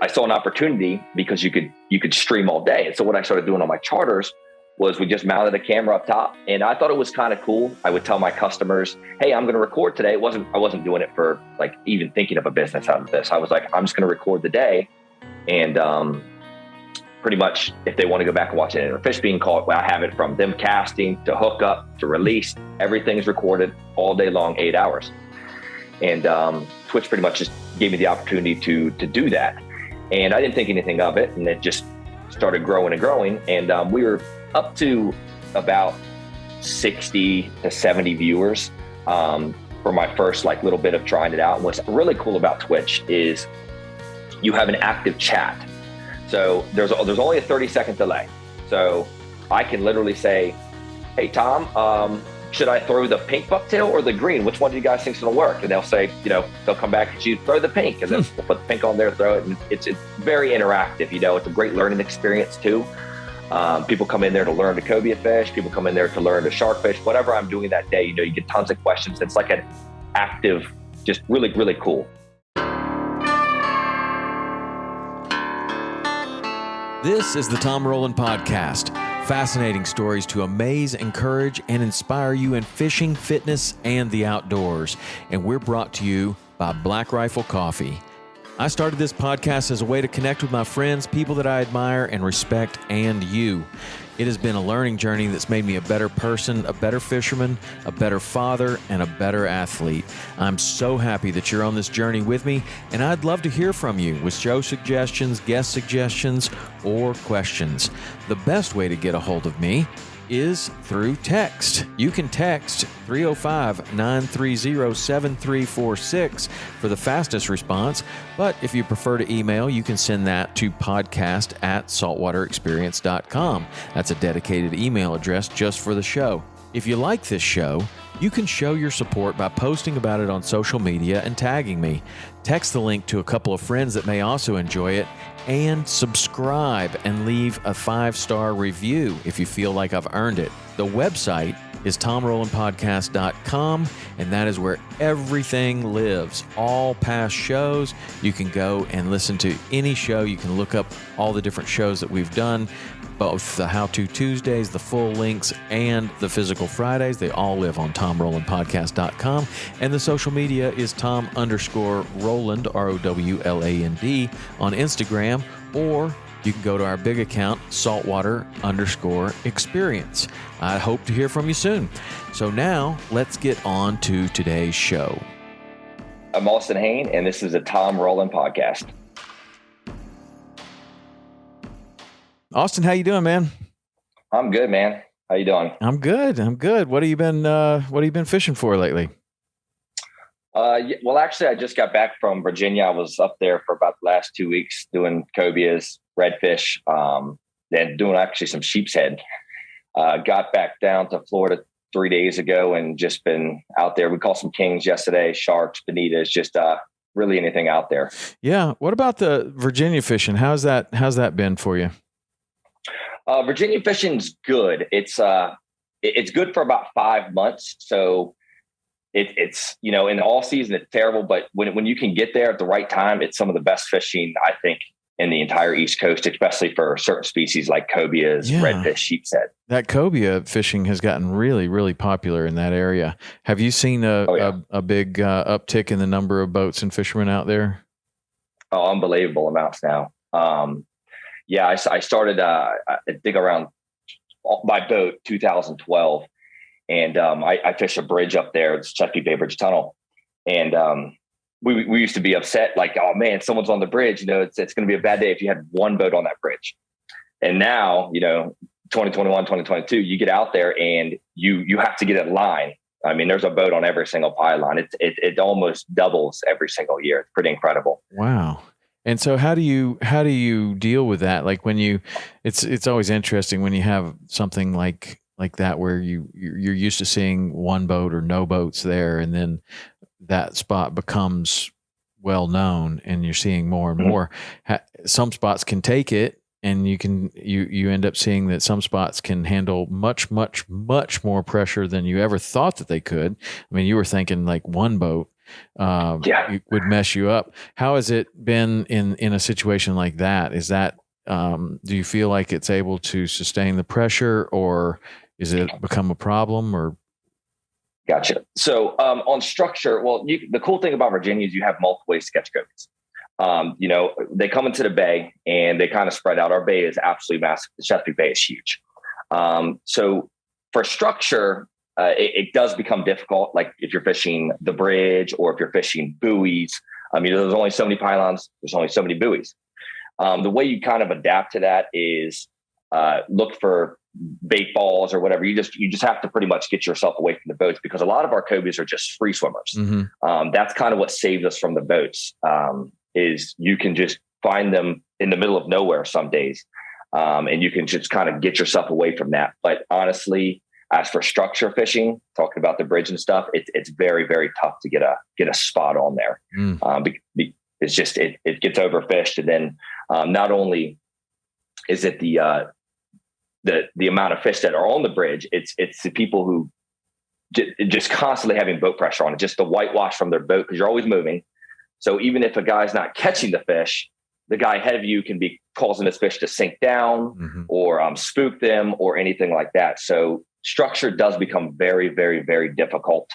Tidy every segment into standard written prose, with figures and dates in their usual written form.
I saw an opportunity because you could stream all day. And so what I started doing on my charters was we just mounted a camera up top, and I thought it was kind of cool. I would tell my customers, hey, I'm going to record today. I wasn't doing it for like even thinking of a business out of this. I was like, I'm just going to record the day. And pretty much if they want to go back and watch it or fish being caught, well, I have it from them casting to hook up to release. Everything's recorded all day long, 8 hours. And Twitch pretty much just gave me the opportunity to do that. And I didn't think anything of it. And it just started growing and growing. And we were up to about 60 to 70 viewers for my first like little bit of trying it out. And what's really cool about Twitch is you have an active chat. So there's only a 30-second delay. So I can literally say, hey, Tom, should I throw the pink bucktail or the green? Which one do you guys think is going to work? And they'll say, they'll come back and you throw the pink, and then we'll put the pink on there, throw it. And it's very interactive. It's a great learning experience too. People come in there to learn to cobia fish. People come in there to learn to shark fish. Whatever I'm doing that day, you get tons of questions. It's like an active, just really, really cool. This is the Tom Rowland Podcast. Fascinating stories to amaze, encourage, and inspire you in fishing, fitness, and the outdoors. And we're brought to you by Black Rifle Coffee. I started this podcast as a way to connect with my friends, people that I admire and respect, and you. It has been a learning journey that's made me a better person, a better fisherman, a better father, and a better athlete. I'm so happy that you're on this journey with me, and I'd love to hear from you with show suggestions, guest suggestions, or questions. The best way to get a hold of me is through text. You can text 305-930-7346 for the fastest response, but if you prefer to email, you can send that to podcast@saltwaterexperience.com. That's a dedicated email address just for the show. If you like this show, you can show your support by posting about it on social media and tagging me. Text the link to a couple of friends that may also enjoy it, and subscribe and leave a 5-star review if you feel like I've earned it. The website is tomrowlandpodcast.com, and that is where everything lives. All past shows, you can go and listen to any show. You can look up all the different shows that we've done, both the How To Tuesdays, the full links, and the physical Fridays. They all live on tomrowlandpodcast.com. And the social media is Tom_Rowland, ROWLAND, on Instagram, or you can go to our big account, Saltwater_Experience. I hope to hear from you soon. So now let's get on to today's show. I'm Austin Hayne, and this is a Tom Rowland podcast. Austin, how you doing, man? I'm good, man. How you doing? I'm good. What have you been fishing for lately? Well, actually, I just got back from Virginia. I was up there for about the last 2 weeks doing cobias, redfish, and doing actually some sheep's head. Got back down to Florida 3 days ago and just been out there. We caught some kings yesterday, sharks, bonitas, just really anything out there. Yeah. What about the Virginia fishing? How's that been for you? Virginia fishing's good. It's good for about 5 months. So it's in the off season, it's terrible, but when you can get there at the right time, it's some of the best fishing, I think, in the entire East Coast, especially for certain species like cobias, redfish, sheep's head. That cobia fishing has gotten really, really popular in that area. Have you seen a big uptick in the number of boats and fishermen out there? Oh, unbelievable amounts now. Yeah, I started, I think around by boat 2012, and I fished a bridge up there. It's Chesapeake Bay Bridge Tunnel, and we used to be upset, like, oh man, someone's on the bridge. It's going to be a bad day if you had one boat on that bridge. And now, 2021, 2022, you get out there and you have to get a line. I mean, there's a boat on every single pylon. It almost doubles every single year. It's pretty incredible. Wow. And so how do you deal with that? Like when it's always interesting when you have something like that where you're used to seeing one boat or no boats there, and then that spot becomes well known and you're seeing more and more. Some spots can take it, and you end up seeing that some spots can handle much, much, much more pressure than you ever thought that they could. I mean, you were thinking like one boat. would mess you up. How has it been in a situation like that? Is that, do you feel like it's able to sustain the pressure, or is it become a problem? Or Gotcha. So on structure, well, the cool thing about Virginia is you have multiple ways to catch gobies. They come into the bay and they kind of spread out. Our bay is absolutely massive. The Chesapeake Bay is huge. So for structure, it does become difficult. Like if you're fishing the bridge or if you're fishing buoys, there's only so many pylons. There's only so many buoys. The way you kind of adapt to that is look for bait balls or whatever. You just have to pretty much get yourself away from the boats, because a lot of our cobies are just free swimmers. Mm-hmm. That's kind of what saved us from the boats, is you can just find them in the middle of nowhere some days. And you can just kind of get yourself away from that. But honestly, as for structure fishing, talking about the bridge and stuff, it's very, very tough to get a spot on there. It's just, it gets overfished. And then not only is it the amount of fish that are on the bridge, it's the people who just constantly having boat pressure on it, just the whitewash from their boat, because you're always moving. So even if a guy's not catching the fish, the guy ahead of you can be causing this fish to sink down, mm-hmm. or spook them or anything like that. So structure does become very, very, very difficult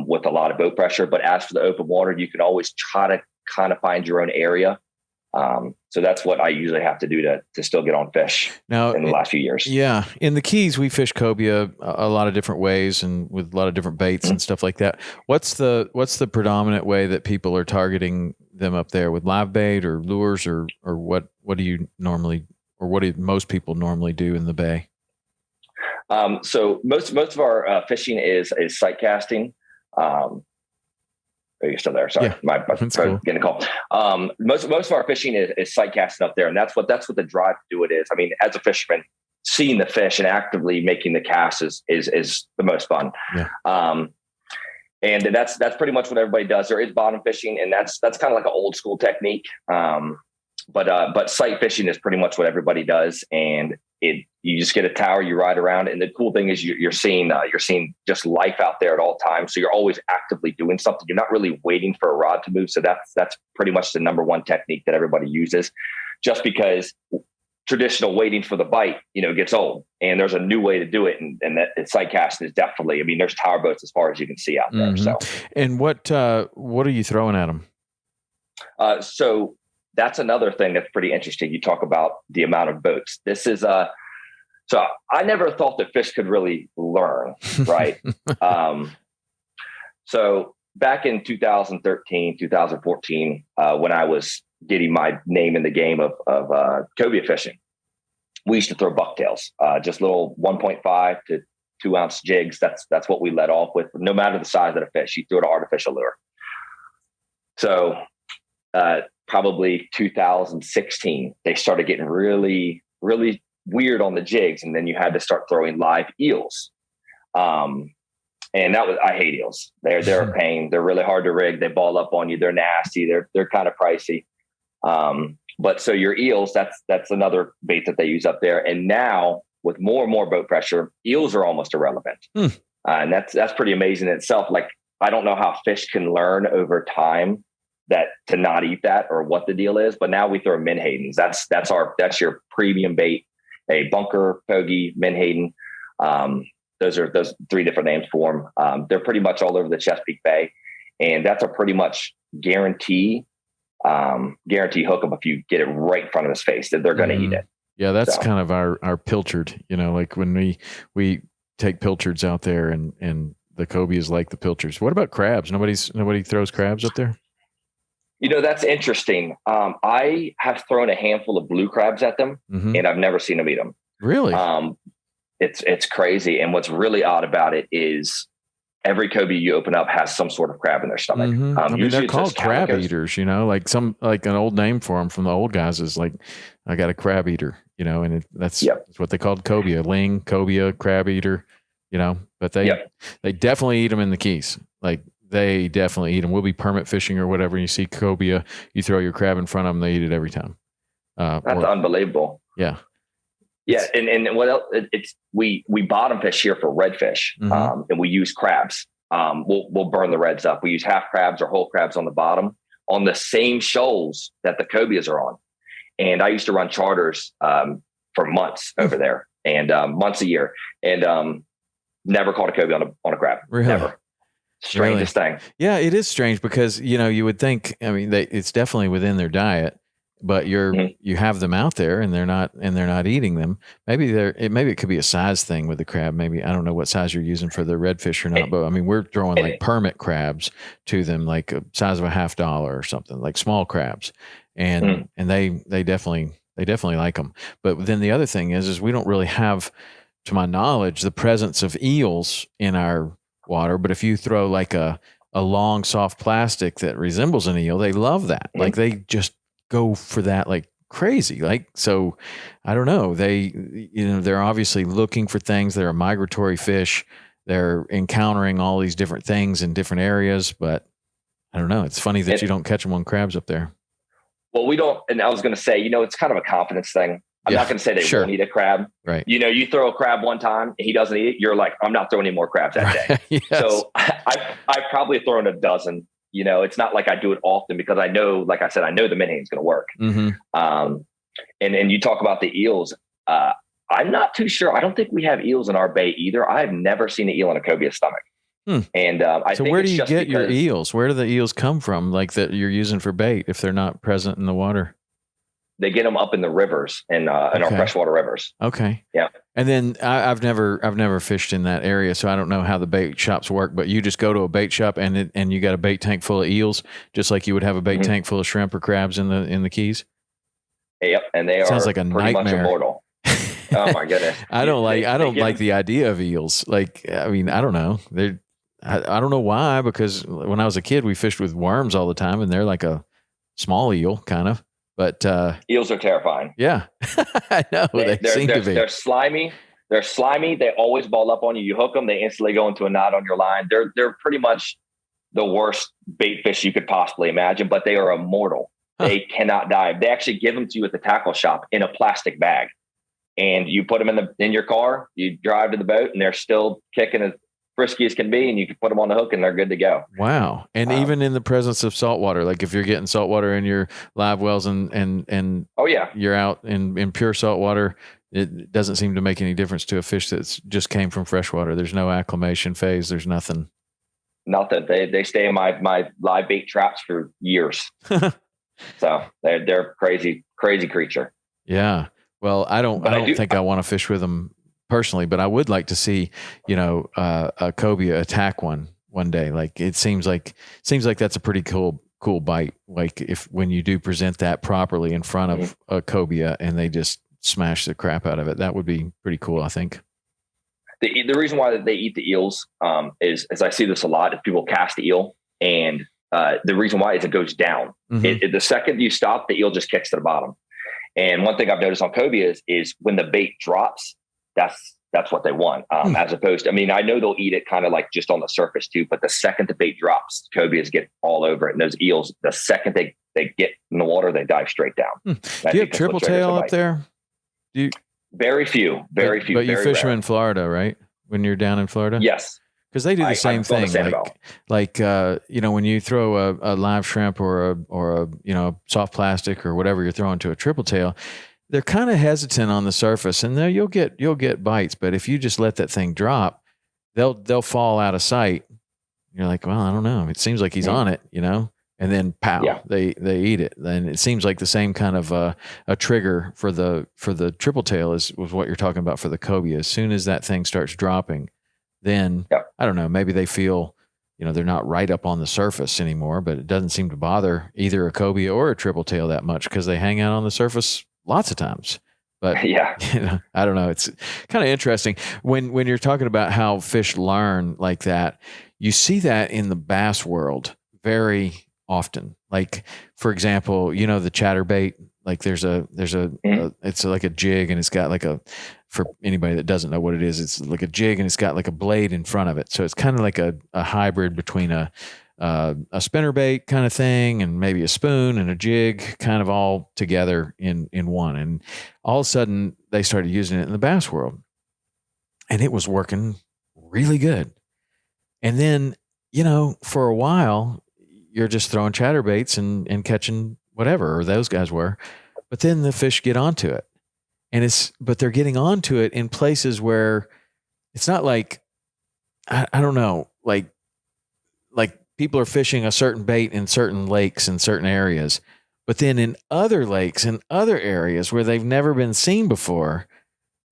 with a lot of boat pressure. But as for the open water, you can always try to kind of find your own area. So that's what I usually have to do to still get on fish now in the last few years. Yeah. In the Keys, we fish cobia a lot of different ways and with a lot of different baits mm-hmm. and stuff like that. What's the predominant way that people are targeting them up there, with live bait or lures, or what do you normally, or what do most people normally do in the bay? So most of our fishing is sight casting. Are you still there? Sorry, yeah, my cool. Getting a call. Most of our fishing is sight casting up there, and that's what the drive to do it is. I mean, as a fisherman, seeing the fish and actively making the cast is the most fun. Yeah. And that's pretty much what everybody does. There is bottom fishing, and that's kind of like an old school technique. But sight fishing is pretty much what everybody does, and you just get a tower, you ride around, and the cool thing is you're seeing just life out there at all times. So you're always actively doing something. You're not really waiting for a rod to move. So that's pretty much the number one technique that everybody uses. Just because traditional waiting for the bite, gets old, and there's a new way to do it, and that sight casting is definitely. I mean, there's tower boats as far as you can see out there. Mm-hmm. So, and what are you throwing at them? So that's another thing that's pretty interesting. You talk about the amount of boats. This is so I never thought that fish could really learn, right? So back in 2013, 2014, when I was getting my name in the game of cobia fishing, we used to throw bucktails, just little 1.5 to 2 ounce jigs. That's what we let off with, no matter the size of the fish. You throw an artificial lure. So probably 2016, they started getting really, really weird on the jigs. And then you had to start throwing live eels. And I hate eels. They're a pain. They're really hard to rig. They ball up on you. They're nasty. They're kind of pricey. But so your eels, that's another bait that they use up there. And now with more and more boat pressure, eels are almost irrelevant. And that's pretty amazing in itself. Like, I don't know how fish can learn over time that to not eat that, or what the deal is. But now we throw menhadens. That's your premium bait, a bunker, pogie, menhaden. Those 3 different names for them. They're pretty much all over the Chesapeake Bay, and that's a pretty much guarantee hook 'em if you get it right in front of his face, that they're going to eat it. Yeah, that's kind of our pilchard. Like when we take pilchards out there, and the cobia is like the pilchards. What about crabs? Nobody throws crabs up there? That's interesting. I have thrown a handful of blue crabs at them, mm-hmm. and I've never seen them eat them. Really? It's crazy. And what's really odd about it is every cobia you open up has some sort of crab in their stomach. Mm-hmm. They're called crab eaters, like an old name for them from the old guys is like, I got a crab eater, and that's what they called cobia, ling, cobia, crab eater, but they definitely eat them in the Keys. Like, they definitely eat them. We'll be permit fishing or whatever, and you see cobia, you throw your crab in front of them, they eat it every time. That's unbelievable. Yeah. Yeah. And what else? We bottom fish here for redfish, mm-hmm. And we use crabs. we'll burn the reds up. We use half crabs or whole crabs on the bottom on the same shoals that the cobias are on. And I used to run charters for months over there, and months a year, and never caught a cobia on a crab. Really? Never. Strangest thing. Yeah, it is strange because, you would think, I mean, it's definitely within their diet, but you have them out there and they're not eating them. Maybe it could be a size thing with the crab. Maybe, I don't know what size you're using for the redfish or not, but I mean, we're throwing like permit crabs to them, like a size of a $50 or something, like small crabs. And they definitely like them. But then the other thing is we don't really have, to my knowledge, the presence of eels in our water. But if you throw like a long soft plastic that resembles an eel, they love that. Like they just go for that like crazy. Like, so I don't know. They're obviously looking for things. They're a migratory fish. They're encountering all these different things in different areas, but I don't know. It's funny that you don't catch them on crabs up there. Well, we don't. And I was going to say, it's kind of a confidence thing. I'm not going to say they won't eat a crab. Right. You throw a crab one time and he doesn't eat it. You're like, I'm not throwing any more crabs that day. Yes. So I've probably thrown a dozen. It's not like I do it often because I know, like I said, I know the menhaden is going to work. Mm-hmm. And you talk about the eels. I'm not too sure. I don't think we have eels in our bay either. I've never seen an eel in a cobia stomach. And I think where do you get your eels? Where do the eels come from? Like that you're using for bait if they're not present in the water? They get them up in the rivers and in our freshwater rivers. Okay. Yeah. And then I've never fished in that area, so I don't know how the bait shops work. But you just go to a bait shop and you got a bait tank full of eels, just like you would have a bait tank full of shrimp or crabs in the Keys. Yep. And they sounds like a pretty nightmare. Much immortal. Oh my goodness. I don't like the idea of eels. Like, I mean, I don't know. I don't know why, because when I was a kid, we fished with worms all the time, and they're like a small eel kind of. But eels are terrifying. Yeah, I know they seem to be. They're slimy. They're slimy. They always ball up on you. You hook them, they instantly go into a knot on your line. They're pretty much the worst bait fish you could possibly imagine. But they are immortal. They cannot die. They actually give them to you at the tackle shop in a plastic bag, and you put them in your car. You drive to the boat, and they're still kicking as frisky as can be, and you can put them on the hook and they're good to go. Wow. And even in the presence of saltwater, like if you're getting saltwater in your live wells and oh yeah, you're out in pure saltwater, it doesn't seem to make any difference to a fish that's just came from freshwater. There's no acclimation phase. There's nothing. Nothing. They stay in my live bait traps for years. So they're crazy creature. Yeah. Well, I don't think I want to fish with them personally, but I would like to see, a cobia attack one day. Like it seems like that's a pretty cool bite. Like when you do present that properly in front of a cobia and they just smash the crap out of it, that would be pretty cool, I think. The reason why they eat the eels is, as I see this a lot, if people cast the eel, and the reason why is it goes down. Mm-hmm. The second you stop, the eel just kicks to the bottom. And one thing I've noticed on cobias is when the bait drops, that's what they want. As opposed to, I mean, I know they'll eat it kind of like just on the surface too, but the second the bait drops, cobias get all over it. And those eels, the second they get in the water, they dive straight down. Do you have triple tail up there? Very few. But you fish them in Florida, right? When you're down in Florida? Yes. Because they do the same thing. Like when you throw a live shrimp or a soft plastic or whatever you're throwing to a triple tail, they're kind of hesitant on the surface, and there you'll get bites. But if you just let that thing drop, they'll fall out of sight. You're like, well, I don't know. It seems like he's on it, and then pow, they eat it. Then it seems like the same kind of a trigger for the triple tail was what you're talking about for the cobia. As soon as that thing starts dropping, then I don't know. Maybe they feel they're not right up on the surface anymore. But it doesn't seem to bother either a cobia or a triple tail that much because they hang out on the surface lots of times. But I don't know. It's kind of interesting when you're talking about how fish learn like that. You see that in the bass world very often. Like, for example, the chatterbait. Like there's it's like a jig, and it's got for anybody that doesn't know what it is, it's like a jig and it's got like a blade in front of it. So it's kind of like a hybrid between a spinnerbait kind of thing and maybe a spoon and a jig kind of all together in one. And all of a sudden they started using it in the bass world, and it was working really good. And then, for a while, you're just throwing chatterbaits and catching whatever, or those guys were. But then the fish get onto it. But they're getting onto it in places where it's not like, I don't know, like people are fishing a certain bait in certain lakes in certain areas, but then in other lakes and other areas where they've never been seen before,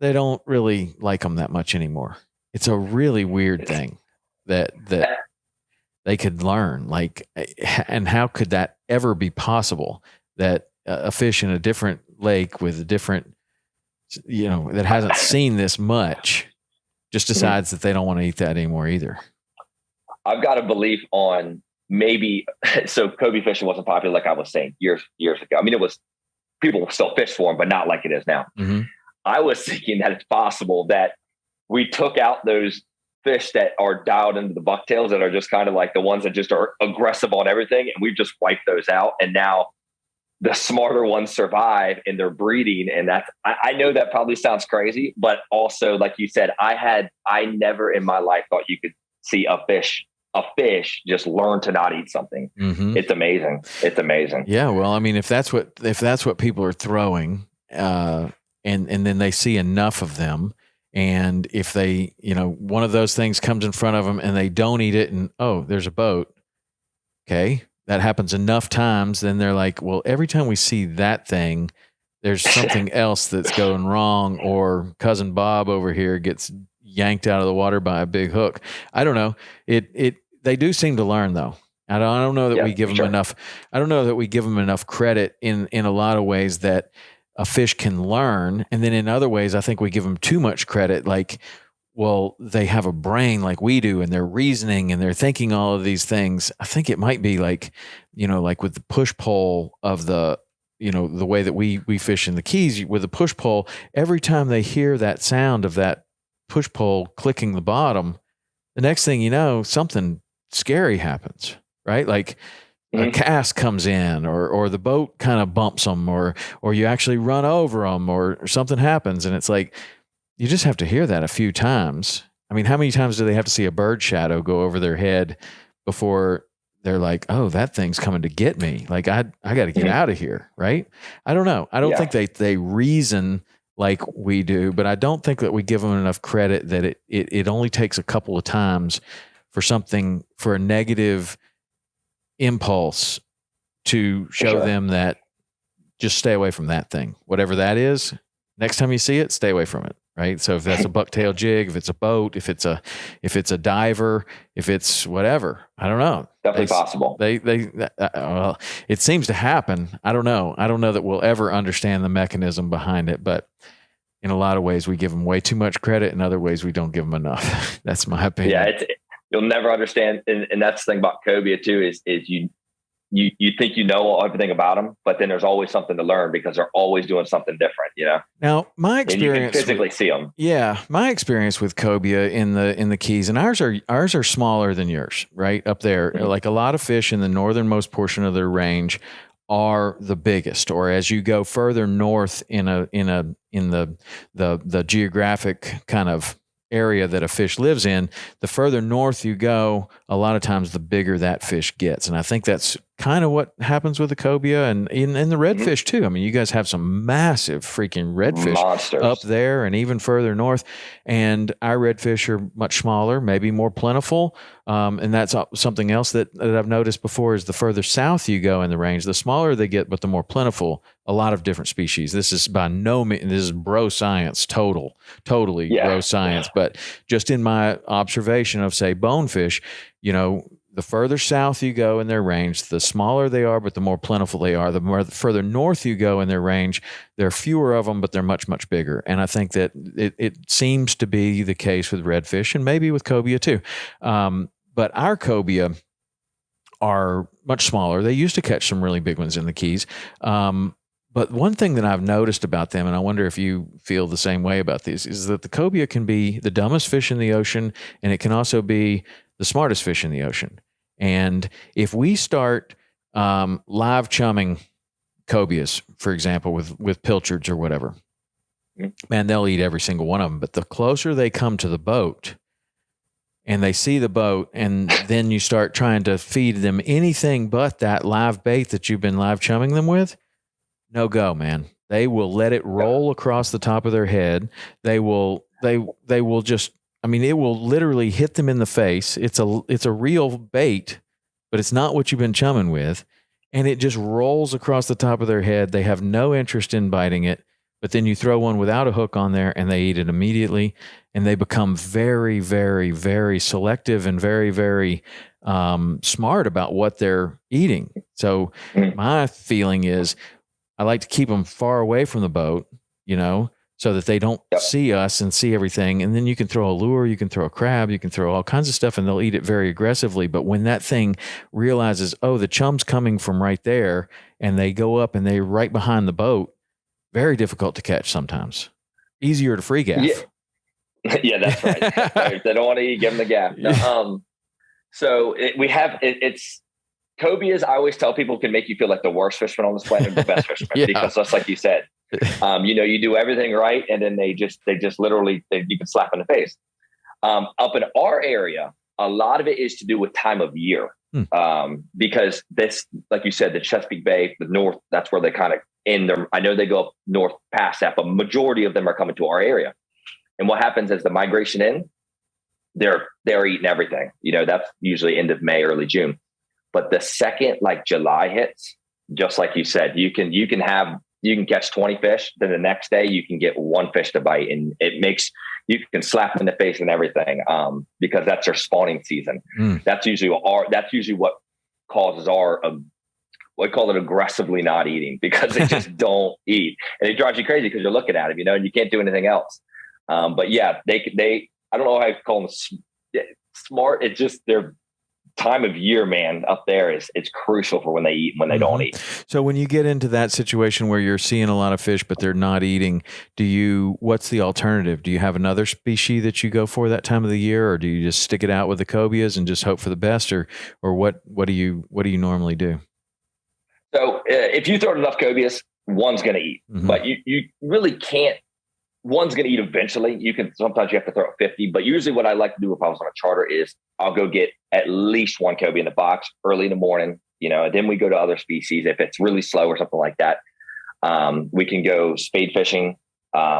they don't really like them that much anymore. It's a really weird thing that they could learn. And how could that ever be possible that a fish in a different lake with a different, that hasn't seen this much just decides that they don't want to eat that anymore either? I've got a belief on so cobia fishing wasn't popular, like I was saying, years ago. I mean, people still fish for them, but not like it is now. Mm-hmm. I was thinking that it's possible that we took out those fish that are dialed into the bucktails, that are just kind of like the ones that just are aggressive on everything, and we've just wiped those out. And now the smarter ones survive and they're breeding. And I know that probably sounds crazy, but also, like you said, I never in my life thought you could see a fish just learn to not eat something. Mm-hmm. It's amazing. Yeah. Well, I mean, if that's what people are throwing, and then they see enough of them, and if they, one of those things comes in front of them and they don't eat it, and there's a boat. Okay. That happens enough times. Then they're like, well, every time we see that thing, there's something else that's going wrong, or cousin Bob over here gets yanked out of the water by a big hook. I don't know. They do seem to learn, though. I don't know that we give them enough. I don't know that we give them enough credit in a lot of ways that a fish can learn. And then in other ways, I think we give them too much credit. Like, well, they have a brain like we do, and they're reasoning and they're thinking all of these things. I think it might be like, like with the push pull of the way that we fish in the Keys with the push pull, every time they hear that sound of that push pull clicking the bottom, the next thing you know, something scary happens, right? Like a cast comes in, or the boat kind of bumps them, or you actually run over them, or something happens. And it's like, you just have to hear that a few times. I mean, how many times do they have to see a bird shadow go over their head before they're like, oh, that thing's coming to get me? Like, I got to get out of here, right? I don't know. I don't think they reason like we do, but I don't think that we give them enough credit that it only takes a couple of times for a negative impulse to show them that just stay away from that thing, whatever that is. Next time you see it, stay away from it. Right. So if that's a bucktail jig, if it's a boat, if it's a diver, if it's whatever, I don't know. Definitely possible. Well, it seems to happen. I don't know. I don't know that we'll ever understand the mechanism behind it, but in a lot of ways we give them way too much credit. In other ways we don't give them enough. That's my opinion. Yeah. You'll never understand. And that's the thing about cobia too, is you think you know everything about them, but then there's always something to learn because they're always doing something different, Now, my experience, and you can physically see them. Yeah, my experience with cobia in the Keys, and ours are smaller than yours, right up there. Mm-hmm. Like a lot of fish in the northernmost portion of their range are the biggest, or as you go further north in the geographic kind of area that a fish lives in, the further north you go, a lot of times the bigger that fish gets. And I think that's kind of what happens with the cobia and in the redfish too. I mean, you guys have some massive freaking redfish monsters up there and even further north. And our redfish are much smaller, maybe more plentiful. And that's something else that I've noticed before is the further south you go in the range, the smaller they get, but the more plentiful. A lot of different species. This is by no means, this is bro science, totally bro science. But just in my observation of, say, bonefish, the further south you go in their range, the smaller they are, but the more plentiful they are. The further north you go in their range, there are fewer of them, but they're much, much bigger. And I think that it seems to be the case with redfish and maybe with cobia too. But our cobia are much smaller. They used to catch some really big ones in the Keys. But one thing that I've noticed about them, and I wonder if you feel the same way about these, is that the cobia can be the dumbest fish in the ocean, and it can also be the smartest fish in the ocean. And if we start live chumming cobias, for example, with pilchards or whatever, man, they'll eat every single one of them. But the closer they come to the boat, and they see the boat, and then you start trying to feed them anything but that live bait that you've been live chumming them with, no go, man. They will let it roll across the top of their head. They will just, I mean, it will literally hit them in the face. It's a real bait, but it's not what you've been chumming with. And it just rolls across the top of their head. They have no interest in biting it, but then you throw one without a hook on there and they eat it immediately. And they become very, very, very selective and very, very smart about what they're eating. So my feeling is I like to keep them far away from the boat, so that they don't see us and see everything. And then you can throw a lure, you can throw a crab, you can throw all kinds of stuff, and they'll eat it very aggressively. But when that thing realizes, oh, the chum's coming from right there, and they go up and they're right behind the boat, very difficult to catch sometimes. Easier to free gaff. Yeah, that's right. If they don't want to eat, give them the gaff. No, it's cobias. I always tell people can make you feel like the worst fisherman on this planet, the best fisherman, because just like you said, you do everything right, and then they just literally you can slap in the face. Up in our area, a lot of it is to do with time of year, because this, like you said, the Chesapeake Bay, the north, that's where they kind of in there. I know they go up north past that, but majority of them are coming to our area. And what happens is the migration in, they're eating everything. That's usually end of May, early June. But the second July hits, just like you said, you can catch 20 fish. Then the next day you can get one fish to bite, and you can slap them in the face and everything, because that's their spawning season. That's usually what causes we call it aggressively not eating, because they just don't eat, and it drives you crazy because you're looking at them, and you can't do anything else. But yeah, they I don't know how I call them smart. It's just their time of year, man, up there it's crucial for when they eat and when they don't eat. So when you get into that situation where you're seeing a lot of fish but they're not eating, what's the alternative? Do you have another species that you go for that time of the year, or do you just stick it out with the cobias and just hope for the best, or what do you normally do? So if you throw enough cobias, one's going to eat, but you really can't. One's going to eat eventually. Sometimes you have to throw 50, but usually what I like to do if I was on a charter is I'll go get at least one cobia in the box early in the morning, and then we go to other species. If it's really slow or something like that, we can go spade fishing.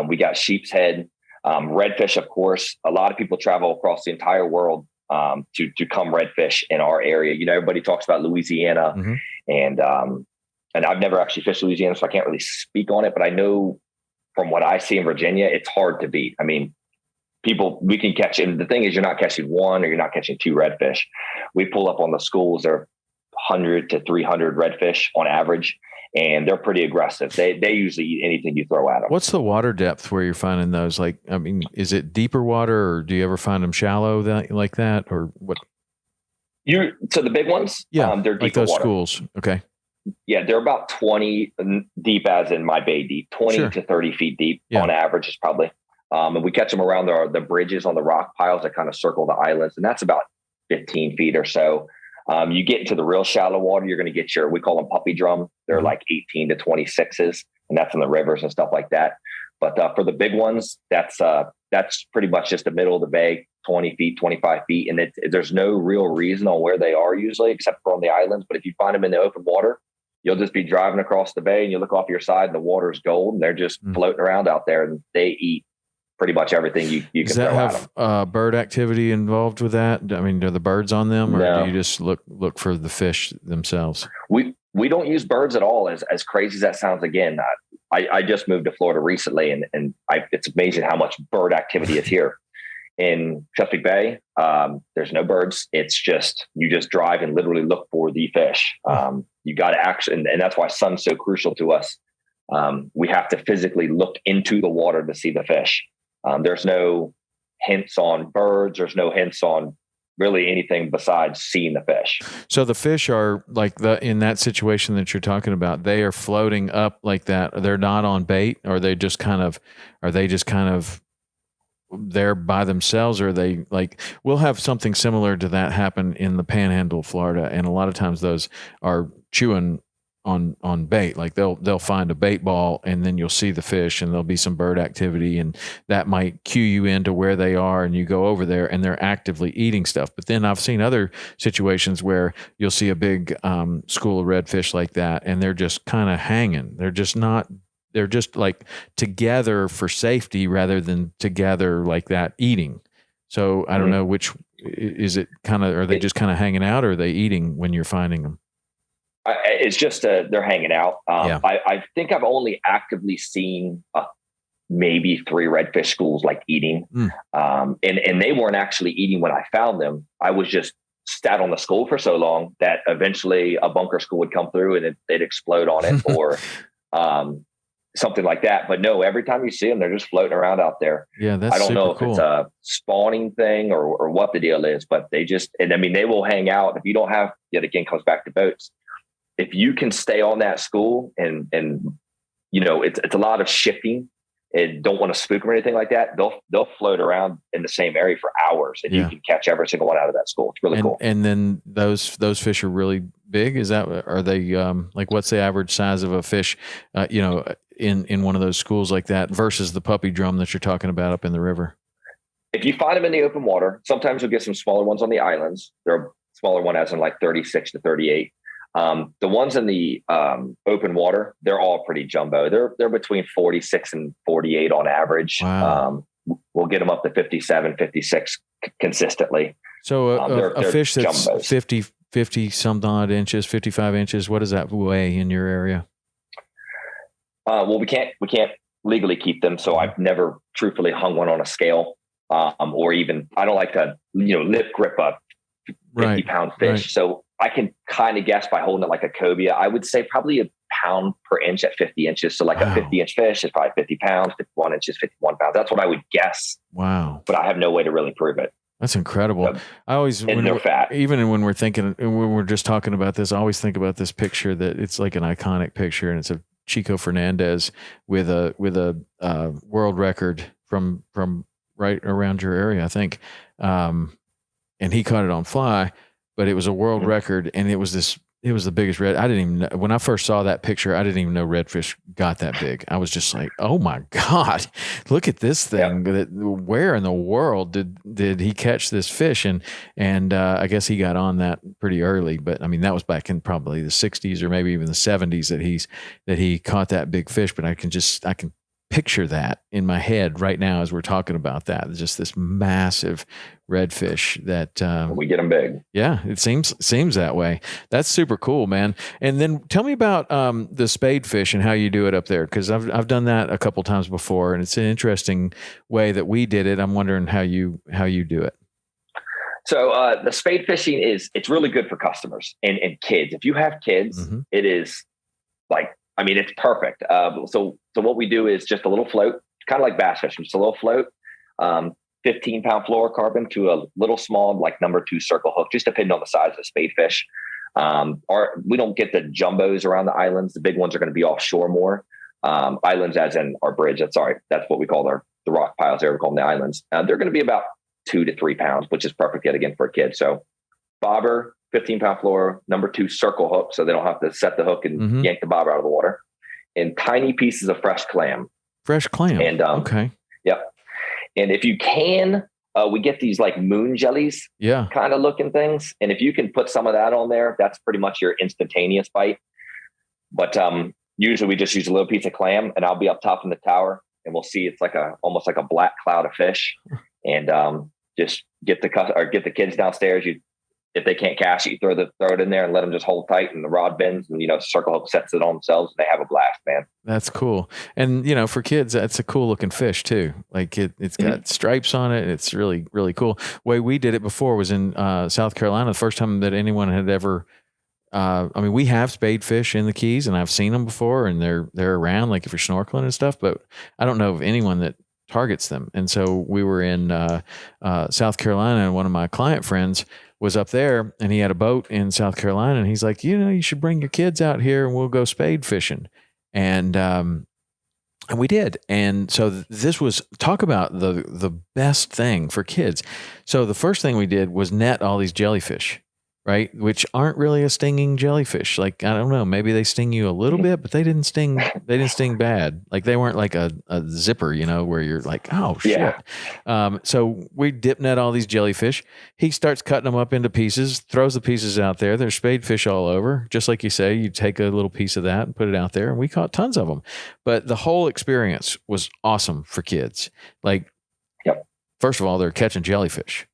We got sheep's head, redfish, of course. A lot of people travel across the entire world to come redfish in our area. Everybody talks about Louisiana, and I've never actually fished Louisiana, so I can't really speak on it, but I know from what I see in Virginia, it's hard to beat. I mean, we can catch, and the thing is, you're not catching one or you're not catching two redfish. We pull up on the schools, they're 100 to 300 redfish on average, and they're pretty aggressive. They usually eat anything you throw at them. What's the water depth where you're finding those? Is it deeper water, or do you ever find them shallow like that, or what? So the big ones, they're deeper like those water. Schools. Okay. Yeah, they're about 20 deep, as in my bay deep, 20 to 30 feet deep on average is probably. And we catch them around the bridges on the rock piles that kind of circle the islands. And that's about 15 feet or so. You get into the real shallow water, you're going to get we call them puppy drum. They're like 18 to 26s, and that's in the rivers and stuff like that. But for the big ones, that's pretty much just the middle of the bay, 20 feet, 25 feet. And there's no real reason on where they are usually, except for on the islands. But if you find them in the open water, you'll just be driving across the bay and you look off your side and the water's gold, and they're just floating around out there, and they eat pretty much everything you can throw at them. Does that have bird activity involved with that? I mean, are the birds on them, or do you just look for the fish themselves? We don't use birds at all, as crazy as that sounds. Again, I just moved to Florida recently, and it's amazing how much bird activity is here. In Chesapeake Bay, there's no birds. It's just, you just drive and literally look for the fish. You got to actually, and that's why sun's so crucial to us. We have to physically look into the water to see the fish. There's no hints on birds. There's no hints on really anything besides seeing the fish. So the fish are in that situation that you're talking about, they are floating up like that. They're not on bait, or are they just kind of there by themselves, or they we'll have something similar to that happen in the Panhandle of Florida, and a lot of times those are chewing on bait. Like they'll find a bait ball, and then you'll see the fish, and there'll be some bird activity, and that might cue you into where they are, and you go over there and they're actively eating stuff. But then I've seen other situations where you'll see a big school of redfish like that, and they're just kind of hanging. They're just like together for safety rather than together like that eating. So I don't know which is it kind of, are they just kind of hanging out, or are they eating when you're finding them? It's just they're hanging out. Yeah. I think I've only actively seen maybe 3 redfish schools like eating. And they weren't actually eating when I found them. I was just sat on the school for so long that eventually a bunker school would come through and they'd explode on it or something like that. But no, every time you see them, they're just floating around out there. Yeah, that's I don't know if cool. it's a spawning thing or what the deal is, but they just, and I mean, they will hang out. If you don't have, yet again, comes back to boats. If you can stay on that school and you know, it's a lot of shifting and don't want to spook them or anything like that, they'll float around in the same area for hours and you can catch every single one out of that school. It's really cool. And then those fish are really big. Are they like, what's the average size of a fish, you know, in one of those schools like that versus the puppy drum that you're talking about up in the river? If you find them in the open water, sometimes you'll get some smaller ones on the islands. They're a smaller one as in like 36 to 38. The ones in the open water, they're all pretty jumbo. They're between 46 and 48 on average. Wow. We'll get them up to 57, 56 consistently. So a fish that's jumbos. 50 some odd inches, 55 inches, what does that weigh in your area? Well, we can't legally keep them. So I've never truthfully hung one on a scale or even, I don't like to, you know, lip grip a 50 pound fish. Right. So I can kind of guess by holding it like a cobia. I would say probably a pound per inch at 50 inches. So like a 50-inch fish is probably 50 pounds, 51 inches, 51 pounds. That's what I would guess. Wow. But I have no way to really prove it. That's incredible. I always, they're fat. Even when we're thinking, when we're just talking about this, I always think about this picture that it's like an iconic picture, and it's a Chico Fernandez with a world record from right around your area, I think. And he caught it on fly, but it was a world record, and it was the biggest red. I didn't even know, when I first saw that picture, I didn't even know redfish got that big. I was just like, oh my God, look at this thing. Yeah. Where in the world did he catch this fish? And I guess he got on that pretty early, but I mean, that was back in probably the 60s or maybe even the 70s that he caught that big fish. But I can picture that in my head right now as we're talking about that. It's just this massive redfish that we get them big. Yeah, it seems that way. That's super cool, man. And then tell me about the spade fish and how you do it up there, because I've done that a couple times before, and it's an interesting way that we did it. I'm wondering how you do it. So the spade fishing it's really good for customers and kids. If you have kids, it is like, I mean, it's perfect. So what we do is just a little float, kind of like bass fishing, just a little float, 15-pound fluorocarbon to a little small, like number 2 circle hook, just depending on the size of the spade fish. We don't get the jumbos around the islands. The big ones are going to be offshore more. Islands as in our bridge. That's what we call the rock piles there. We call them the islands. They're going to be about 2 to 3 pounds, which is perfect yet again for a kid. So bobber, 15-pound fluoro, number 2 circle hook, so they don't have to set the hook and yank the bobber out of the water, and tiny pieces of fresh clam. Fresh clam. And okay. Yep. And if you can, we get these like moon jellies, kind of looking things. And if you can put some of that on there, that's pretty much your instantaneous bite. But usually we just use a little piece of clam, and I'll be up top in the tower, and we'll see it's like almost like a black cloud of fish, and just get the kids downstairs. If they can't cast it, you throw it in there and let them just hold tight, and the rod bends, and circle hook sets it on themselves, and they have a blast, man. That's cool. And for kids, that's a cool looking fish too. Like it's got stripes on it. It's really, really cool. The way we did it before was in South Carolina. The first time that anyone had ever, we have spade fish in the Keys, and I've seen them before, and they're around, like if you're snorkeling and stuff, but I don't know of anyone that targets them. And so we were in South Carolina, and one of my client friends was up there, and he had a boat in South Carolina, and he's like, you should bring your kids out here and we'll go spade fishing. And we did. And so this was, talk about the best thing for kids. So the first thing we did was net all these jellyfish. right? Which aren't really a stinging jellyfish. Like, I don't know, maybe they sting you a little bit, but they didn't sting bad. Like they weren't like a zipper, where you're like, oh shit. So we dip net all these jellyfish. He starts cutting them up into pieces, throws the pieces out there. There's spadefish all over. Just like you say, you take a little piece of that and put it out there, and we caught tons of them. But the whole experience was awesome for kids. Like, first of all, they're catching jellyfish.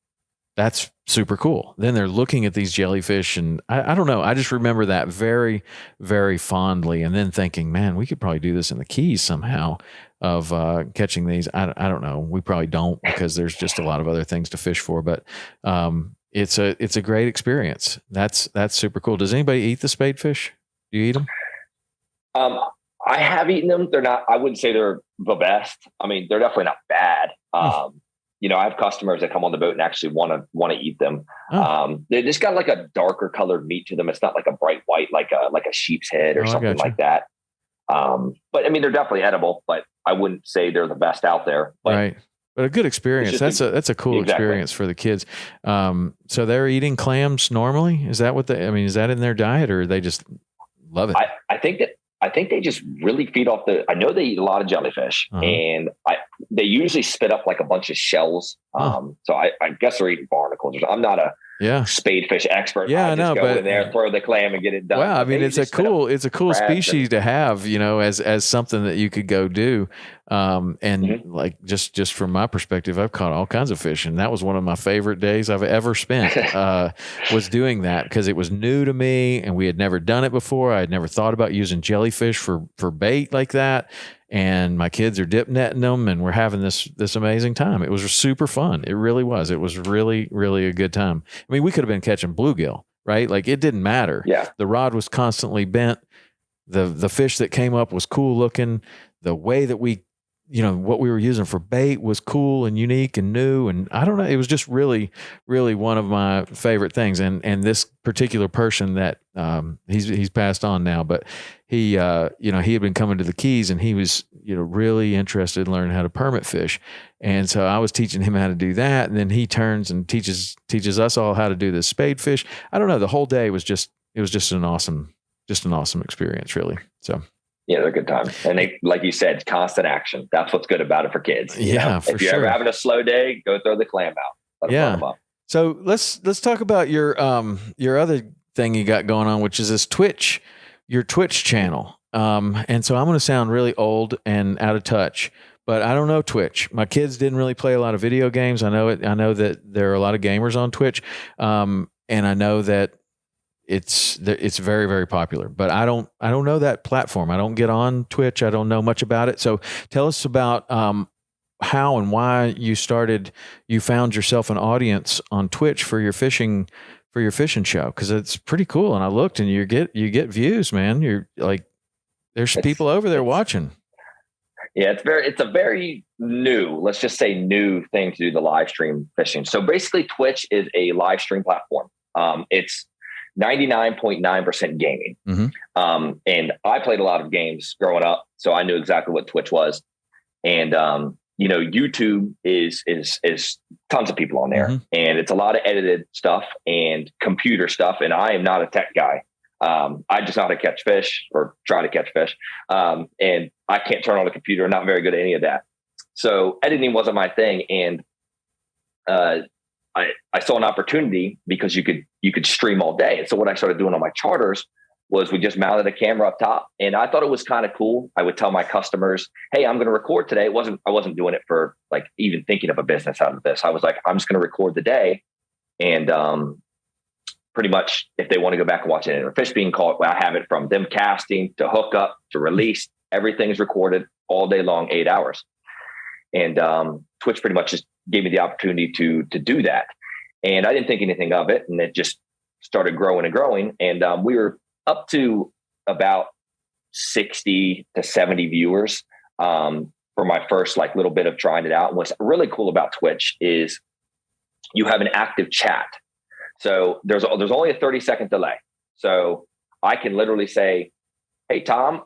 That's super cool. Then they're looking at these jellyfish, and I don't know. I just remember that very, very fondly. And then thinking, man, we could probably do this in the Keys somehow of catching these. I don't know. We probably don't, because there's just a lot of other things to fish for. But it's a great experience. That's super cool. Does anybody eat the spadefish? Do you eat them? I have eaten them. They're not. I wouldn't say they're the best. I mean, they're definitely not bad. I have customers that come on the boat and actually want to eat them. They just got like a darker colored meat to them. It's not like a bright white, like a sheep's head or something like that. But I mean, they're definitely edible, but I wouldn't say they're the best out there. But right. But a good experience. That's a cool experience for the kids. So they're eating clams normally. Is that is that in their diet, or they just love it? I think they just really feed off I know they eat a lot of jellyfish, and they usually spit up like a bunch of shells. So I guess they're eating barnacles. I'm not a spadefish expert. Yeah, I just go in there, throw the clam, and get it done. Wow, I mean, it's a cool species to have, as something that you could go do. Like just from my perspective, I've caught all kinds of fish, and that was one of my favorite days I've ever spent. Was doing that, because it was new to me, and we had never done it before. I had never thought about using jellyfish for bait like that. And my kids are dip netting them, and we're having this amazing time. It was super fun. It really was. It was really, really a good time. I mean, we could have been catching bluegill, right? Like, it didn't matter. Yeah. The rod was constantly bent. The fish that came up was cool looking. The way that we, what we were using for bait was cool and unique and new. And I don't know, it was just really, really one of my favorite things. And this particular person that he's passed on now, but he had been coming to the Keys, and he was really interested in learning how to permit fish. And so I was teaching him how to do that, and then he turns and teaches us all how to do this spade fish. I don't know, the whole day was just an awesome experience, really. So yeah, they're a good time. And they, like you said, constant action. That's what's good about it for kids. Yeah, for sure. If you're ever having a slow day, go throw the clam out. Let them up. So let's talk about your other thing you got going on, which is this your Twitch channel. And so I'm going to sound really old and out of touch, but I don't know Twitch. My kids didn't really play a lot of video games. I know it. I know that there are a lot of gamers on Twitch. And I know that it's very, very popular, but I don't know that platform. I don't get on Twitch. I don't know much about it. So tell us about how and why you found yourself an audience on Twitch for your fishing show, because it's pretty cool. And I looked, and you get views, man. You're like, there's people over there watching. Yeah, it's a very new, let's just say new thing to do the live stream fishing. So basically, Twitch is a live stream platform. It's 99.9% gaming. And I played a lot of games growing up, so I knew exactly what Twitch was. And YouTube is tons of people on there, and it's a lot of edited stuff and computer stuff. And I am not a tech guy. I just know how to catch fish, or try to catch fish. And I can't turn on a computer. I'm not very good at any of that. So editing wasn't my thing. And I saw an opportunity, because you could stream all day. And so what I started doing on my charters was we just mounted a camera up top, and I thought it was kind of cool. I would tell my customers, hey, I'm going to record today. I wasn't doing it for like even thinking of a business out of this. I was like, I'm just going to record the day. And pretty much if they want to go back and watch it, or fish being caught, I have it from them casting to hook up to release. Everything's recorded all day long, 8 hours. And Twitch pretty much just gave me the opportunity to do that. And I didn't think anything of it. And it just started growing and growing. And we were up to about 60 to 70 viewers for my first like little bit of trying it out. And what's really cool about Twitch is you have an active chat. So there's only a 30-second delay. So I can literally say, hey, Tom,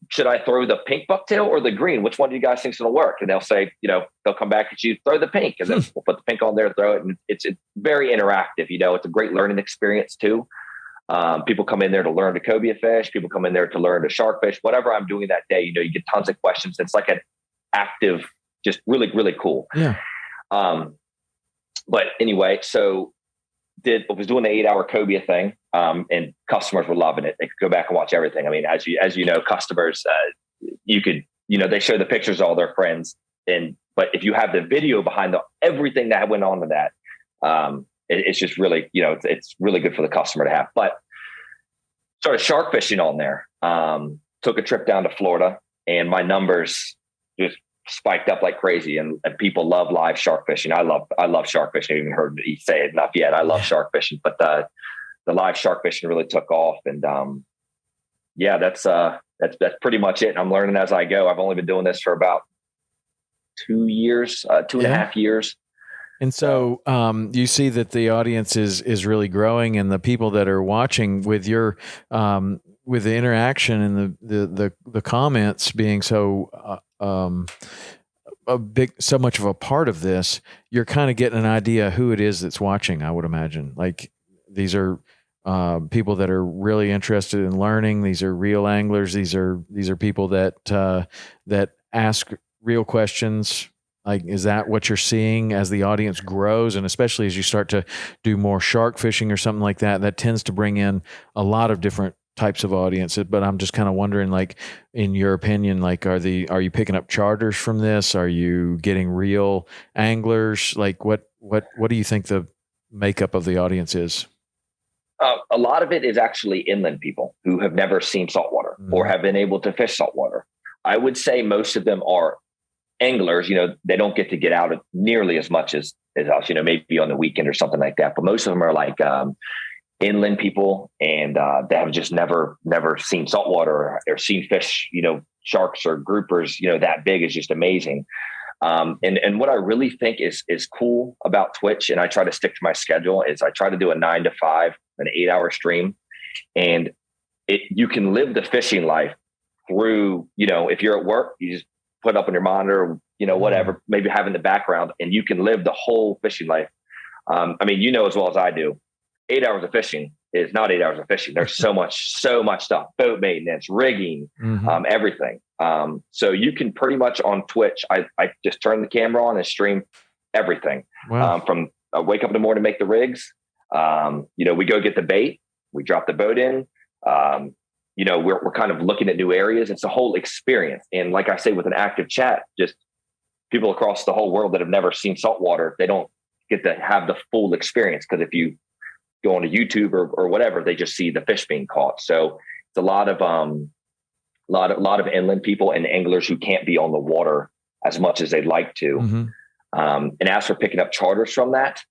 should I throw the pink bucktail or the green? Which one do you guys think is going to work? And they'll say, they'll come back at you, throw the pink, and then we'll put the pink on there, throw it. And it's very interactive. It's a great learning experience too. People come in there to learn to cobia fish. People come in there to learn to shark fish, whatever I'm doing that day. You get tons of questions. It's like an active, just really, really cool. Yeah. But anyway, so I was doing the 8-hour cobia thing, and customers were loving it. They could go back and watch everything. I mean, as you know, customers, you could, they show the pictures of all their friends, but if you have the video behind everything that went on to that, it's just really, it's really good for the customer to have. But started shark fishing on there. Took a trip down to Florida, and my numbers just spiked up like crazy, and people love live shark fishing. I love shark fishing. I haven't even heard me say it enough yet. I love shark fishing, but the live shark fishing really took off, and that's pretty much it. And I'm learning as I go. I've only been doing this for about 2 years, 2.5 years. And so you see that the audience is really growing, and the people that are watching with your with the interaction and the comments being so so much of a part of this, you're kind of getting an idea who it is that's watching. I would imagine, like, these are people that are really interested in learning. These are real anglers. These are people that ask real questions. Like, is that what you're seeing as the audience grows? And especially as you start to do more shark fishing or something like that, that tends to bring in a lot of different types of audiences. But I'm just kind of wondering, like, in your opinion, like, are you picking up charters from this? Are you getting real anglers? Like, what do you think the makeup of the audience is? A lot of it is actually inland people who have never seen saltwater or have been able to fish saltwater. I would say most of them are anglers. They don't get to get out nearly as much as us, maybe on the weekend or something like that. But most of them are like inland people, and they have just never seen saltwater or seen fish, sharks or groupers, that big is just amazing. And what I really think is cool about Twitch, and I try to stick to my schedule, is I try to do a 9 to 5, an 8-hour stream, and you can live the fishing life through, if you're at work, you just put up on your monitor, whatever, maybe have in the background, and you can live the whole fishing life. I mean, as well as I do, 8 hours of fishing is not 8 hours of fishing. There's so much stuff, boat maintenance, rigging, everything. So you can pretty much on Twitch, I just turn the camera on and stream everything. Wow. From I wake up in the morning to make the rigs. We go get the bait, we drop the boat in. We're kind of looking at new areas. It's a whole experience. And like I say, with an active chat, just people across the whole world that have never seen saltwater, they don't get to have the full experience. Because if you go onto YouTube or whatever, they just see the fish being caught. So it's a lot of inland people and anglers who can't be on the water as much as they'd like to. Mm-hmm. And as for picking up charters from that,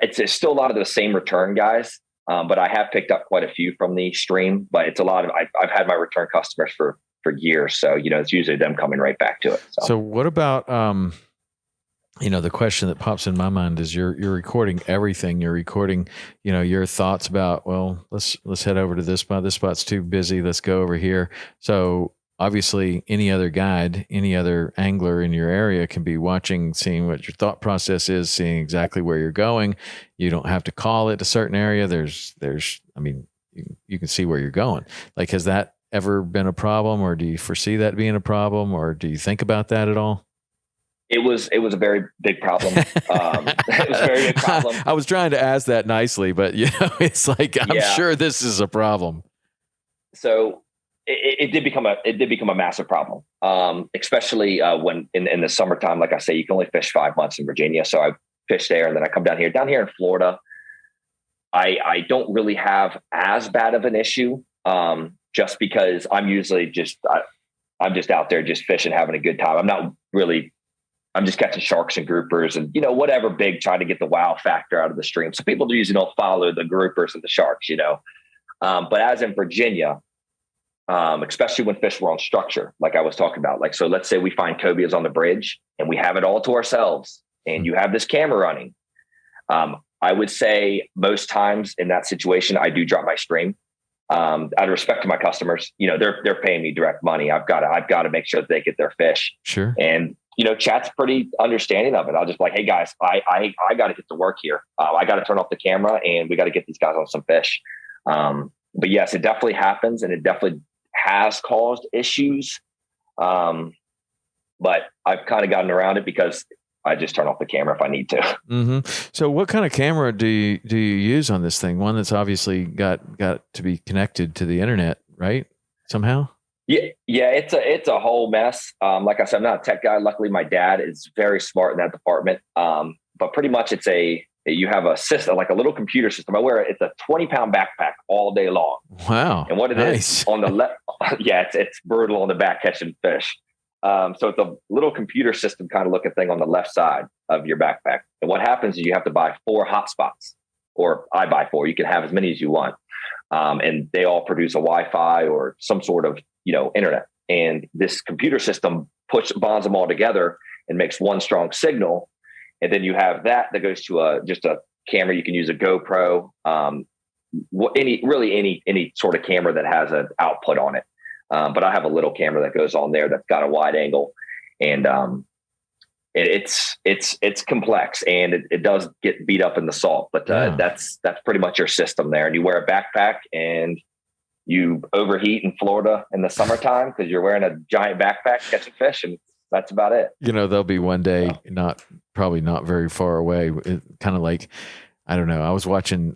it's still a lot of the same return guys. But I have picked up quite a few from the stream, but it's a lot of, I've had my return customers for years. So, it's usually them coming right back to it. So what about, the question that pops in my mind is you're recording everything. You're recording, your thoughts about, well, let's head over to this spot. This spot's too busy. Let's go over here. So obviously any other guide, any other angler in your area can be watching, seeing what your thought process is, seeing exactly where you're going. You don't have to call it a certain area. You can see where you're going. Like, has that ever been a problem, or do you foresee that being a problem, or do you think about that at all? It was a very big problem. It was a very big problem. I was trying to ask that nicely, but it's like, I'm sure this is a problem. So it did become a massive problem. Especially when in the summertime, like I say, you can only fish 5 months in Virginia. So I fish there, and then I come down here in Florida. I don't really have as bad of an issue. Just because I'm usually I'm just out there just fishing, having a good time. I'm just catching sharks and groupers and, whatever big, trying to get the wow factor out of the stream. So people usually don't follow the groupers and the sharks, but as in Virginia, especially when fish were on structure, like I was talking about, so let's say we find cobias on the bridge and we have it all to ourselves and you have this camera running. I would say most times in that situation, I do drop my stream. out of respect to my customers, they're paying me direct money. I've got to make sure that they get their fish. Sure. And, chat's pretty understanding of it. I'll just be like, hey guys, I got to get to work here. I got to turn off the camera and we got to get these guys on some fish. But yes, it definitely happens, and it definitely has caused issues. But I've kind of gotten around it because I just turn off the camera if I need to. Mm-hmm. So what kind of camera do you use on this thing? One that's obviously got to be connected to the internet, right? Somehow? Yeah. It's a whole mess. Like I said, I'm not a tech guy. Luckily, my dad is very smart in that department. But pretty much you have a system, like a little computer system. It's a 20-pound backpack all day long. Wow. And what it is on the left, it's brutal on the back catching fish. So it's a little computer system kind of looking thing on the left side of your backpack. And what happens is you have to buy 4 hotspots, or I buy 4. You can have as many as you want. And they all produce a Wi-Fi or some sort of, internet. And this computer system bonds them all together and makes one strong signal. And then you have that goes to just a camera. You can use a GoPro, any sort of camera that has an output on it. But I have a little camera that goes on there that's got a wide angle, and it's complex, and it does get beat up in the salt. But that's pretty much your system there. And you wear a backpack, and you overheat in Florida in the summertime because you're wearing a giant backpack catching fish, and that's about it. There'll be one day, probably not very far away. Kind of like, I don't know. I was watching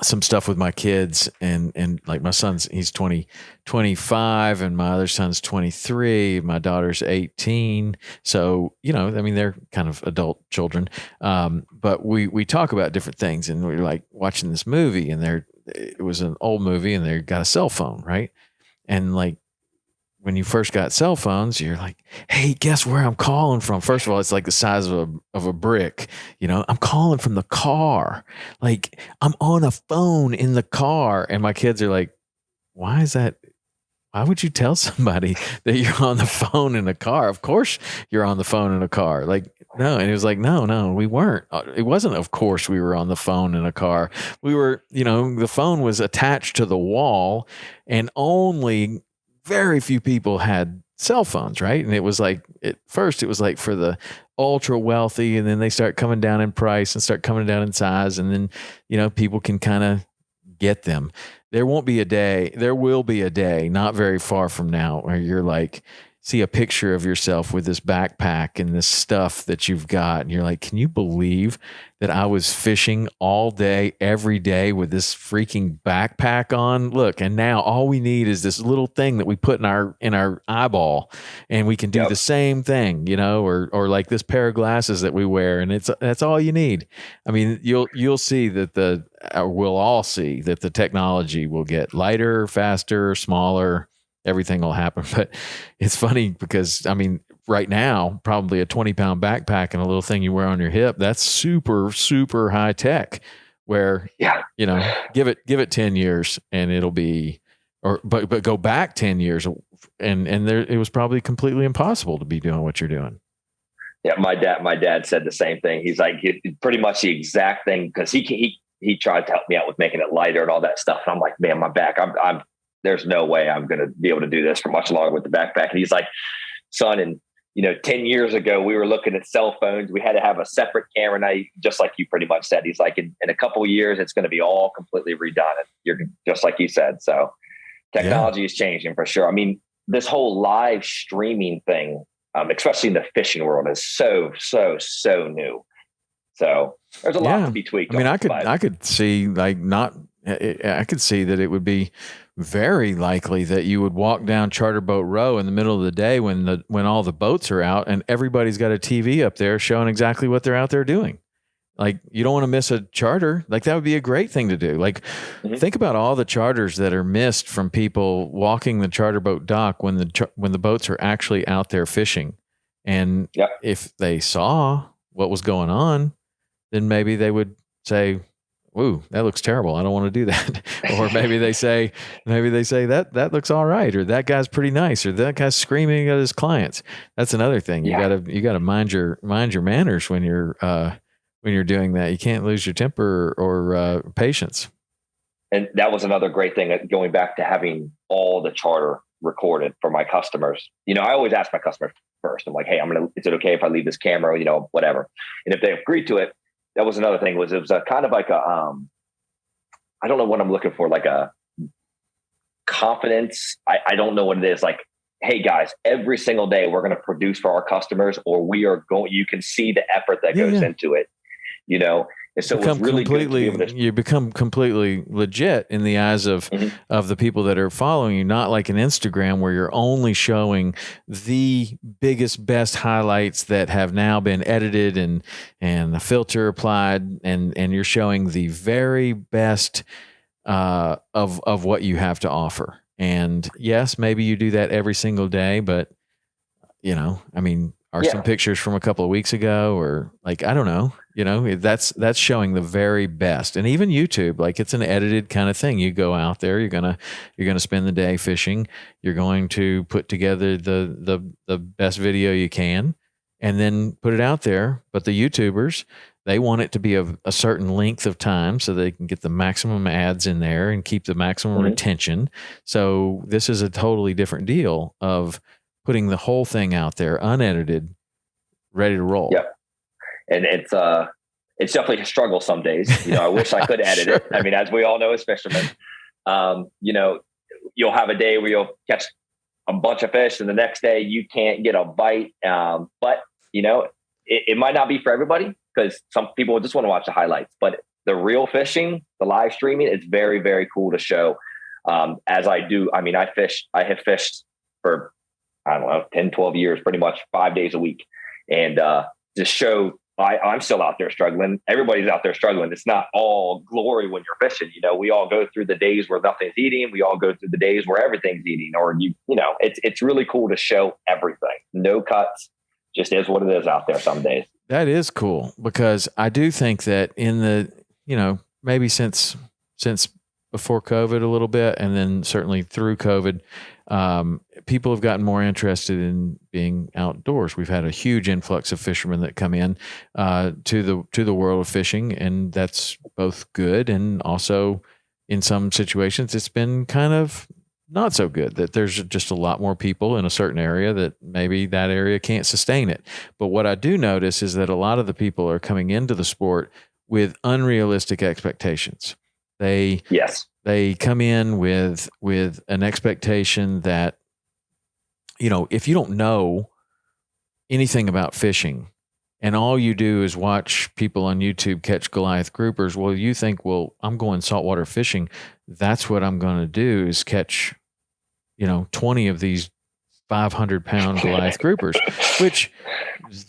some stuff with my kids, and like my son's, he's 25, and my other son's 23, my daughter's 18. So, they're kind of adult children. But we talk about different things, and we're like watching this movie, and it was an old movie, and they got a cell phone, right? And like, when you first got cell phones, you're like, hey, guess where I'm calling from? First of all, it's like the size of a brick. I'm calling from the car. Like, I'm on a phone in the car. And my kids are like, why is that? Why would you tell somebody that you're on the phone in a car? Of course you're on the phone in a car. Like, no. And it was like, no, we weren't. It wasn't, of course we were on the phone in a car. We were, the phone was attached to the wall, and only very few people had cell phones, right? And it was like, at first it was like for the ultra wealthy, and then they start coming down in price and start coming down in size. And then, people can kind of get them. There will be a day not very far from now where you're like, see a picture of yourself with this backpack and this stuff that you've got. And you're like, can you believe that I was fishing all day, every day with this freaking backpack on? Look, and now all we need is this little thing that we put in our eyeball, and we can do the same thing, or like this pair of glasses that we wear, and that's all you need. I mean, you'll see that we'll all see that the technology will get lighter, faster, smaller. Everything will happen. But it's funny because, right now, probably a 20-pound backpack and a little thing you wear on your hip, that's super, super high tech, where, give it 10 years and it'll be, but go back 10 years and it was probably completely impossible to be doing what you're doing. Yeah. My dad said the same thing. He's like, pretty much the exact thing. Cause he tried to help me out with making it lighter and all that stuff. And I'm like, man, my back, there's no way I'm going to be able to do this for much longer with the backpack. And he's like, son, and 10 years ago, we were looking at cell phones. We had to have a separate camera. Now, just like you pretty much said, he's like, in a couple of years, it's going to be all completely redone. You're just like you said. So technology is changing for sure. This whole live streaming thing, especially in the fishing world, is so new. So there's a lot to be tweaked. I could see I could see that it would be very likely that you would walk down Charter Boat Row in the middle of the day when all the boats are out and everybody's got a TV up there showing exactly what they're out there doing. Like, you don't want to miss a charter. Like, that would be a great thing to do. Like, think about all the charters that are missed from people walking the charter boat dock when the boats are actually out there fishing. And if they saw what was going on, then maybe they would say, "Ooh, that looks terrible. I don't want to do that." Or maybe they say that looks all right, or that guy's pretty nice, or that guy's screaming at his clients. That's another thing. You gotta mind your manners when you're doing that. You can't lose your temper or patience. And that was another great thing, going back to having all the charter recorded for my customers. I always ask my customers first. I'm like, hey, is it okay if I leave this camera, whatever. And if they agreed to it, that was another thing, it was a kind of like I don't know what I'm looking for, like a confidence. I don't know what it is. Like, hey guys, every single day we're going to produce for our customers, or you can see the effort that goes into it, And so it was really good to be able to, you become completely legit in the eyes of the people that are following you, not like an Instagram where you're only showing the biggest, best highlights that have now been edited and a filter applied, and you're showing the very best of what you have to offer. And yes, maybe you do that every single day, but are some pictures from a couple of weeks ago, or like, I don't know, that's showing the very best. And even YouTube, like, it's an edited kind of thing. You go out there, you're going to spend the day fishing. You're going to put together the best video you can and then put it out there. But the YouTubers, they want it to be a certain length of time so they can get the maximum ads in there and keep the maximum retention. So this is a totally different deal of putting the whole thing out there, unedited, ready to roll. Yeah. And it's definitely a struggle some days. I wish I could edit it. I mean, as we all know, as fishermen, you'll have a day where you'll catch a bunch of fish, and the next day you can't get a bite. But it might not be for everybody, because some people just want to watch the highlights. But the real fishing, the live streaming, it's very, very cool to show. As I do, I mean, I have fished for, I don't know, 10, 12 years, pretty much 5 days a week. And just show I'm still out there struggling. Everybody's out there struggling. It's not all glory when you're fishing. We all go through the days where nothing's eating. We all go through the days where everything's eating, or it's really cool to show everything. No cuts, just is what it is out there some days. That is cool, because I do think that in the, maybe since before COVID a little bit, and then certainly through COVID, people have gotten more interested in being outdoors. We've had a huge influx of fishermen that come in to the world of fishing, and that's both good, and also in some situations it's been kind of not so good, that there's just a lot more people in a certain area that maybe that area can't sustain it. But what I do notice is that a lot of the people are coming into the sport with unrealistic expectations. They come in with an expectation that, if you don't know anything about fishing and all you do is watch people on YouTube catch Goliath groupers, well, you think, well, I'm going saltwater fishing. That's what I'm going to do, is catch, 20 of these 500-pound Goliath groupers, which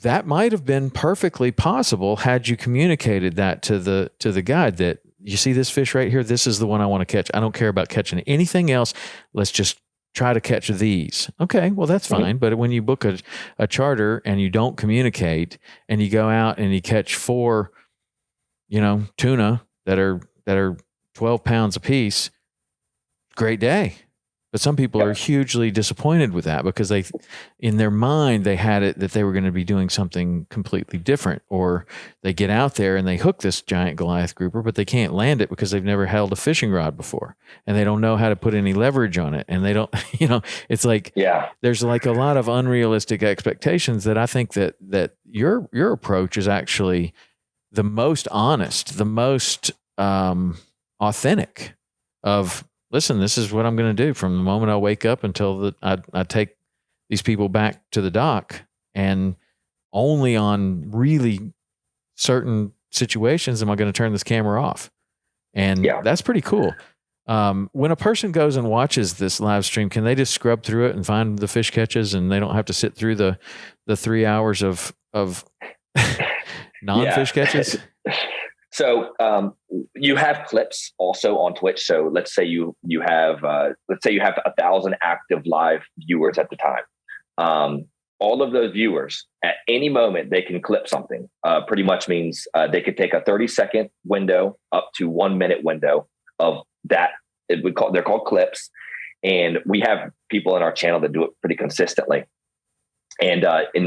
that might have been perfectly possible had you communicated that to the guide, that you see this fish right here, this is the one I want to catch. I don't care about catching anything else. Let's just try to catch these. Okay, well, that's fine. But when you book a charter and you don't communicate, and you go out and you catch 4, tuna that are 12 pounds a piece, great day. But some people are hugely disappointed with that, because in their mind, they had it that they were going to be doing something completely different. Or they get out there and they hook this giant Goliath grouper, but they can't land it because they've never held a fishing rod before, and they don't know how to put any leverage on it. And they don't, it's like, there's like a lot of unrealistic expectations that I think that your approach is actually the most honest, the most authentic of, listen, this is what I'm going to do from the moment I wake up until I take these people back to the dock, and only on really certain situations am I going to turn this camera off. And that's pretty cool. When a person goes and watches this live stream, can they just scrub through it and find the fish catches, and they don't have to sit through the 3 hours of non-fish catches? So you have clips also on Twitch. So let's say you have 1,000 active live viewers at the time. All of those viewers, at any moment, they can clip something. Pretty much means they could take a 30-second window up to 1 minute window of that. They're called clips, and we have people in our channel that do it pretty consistently. And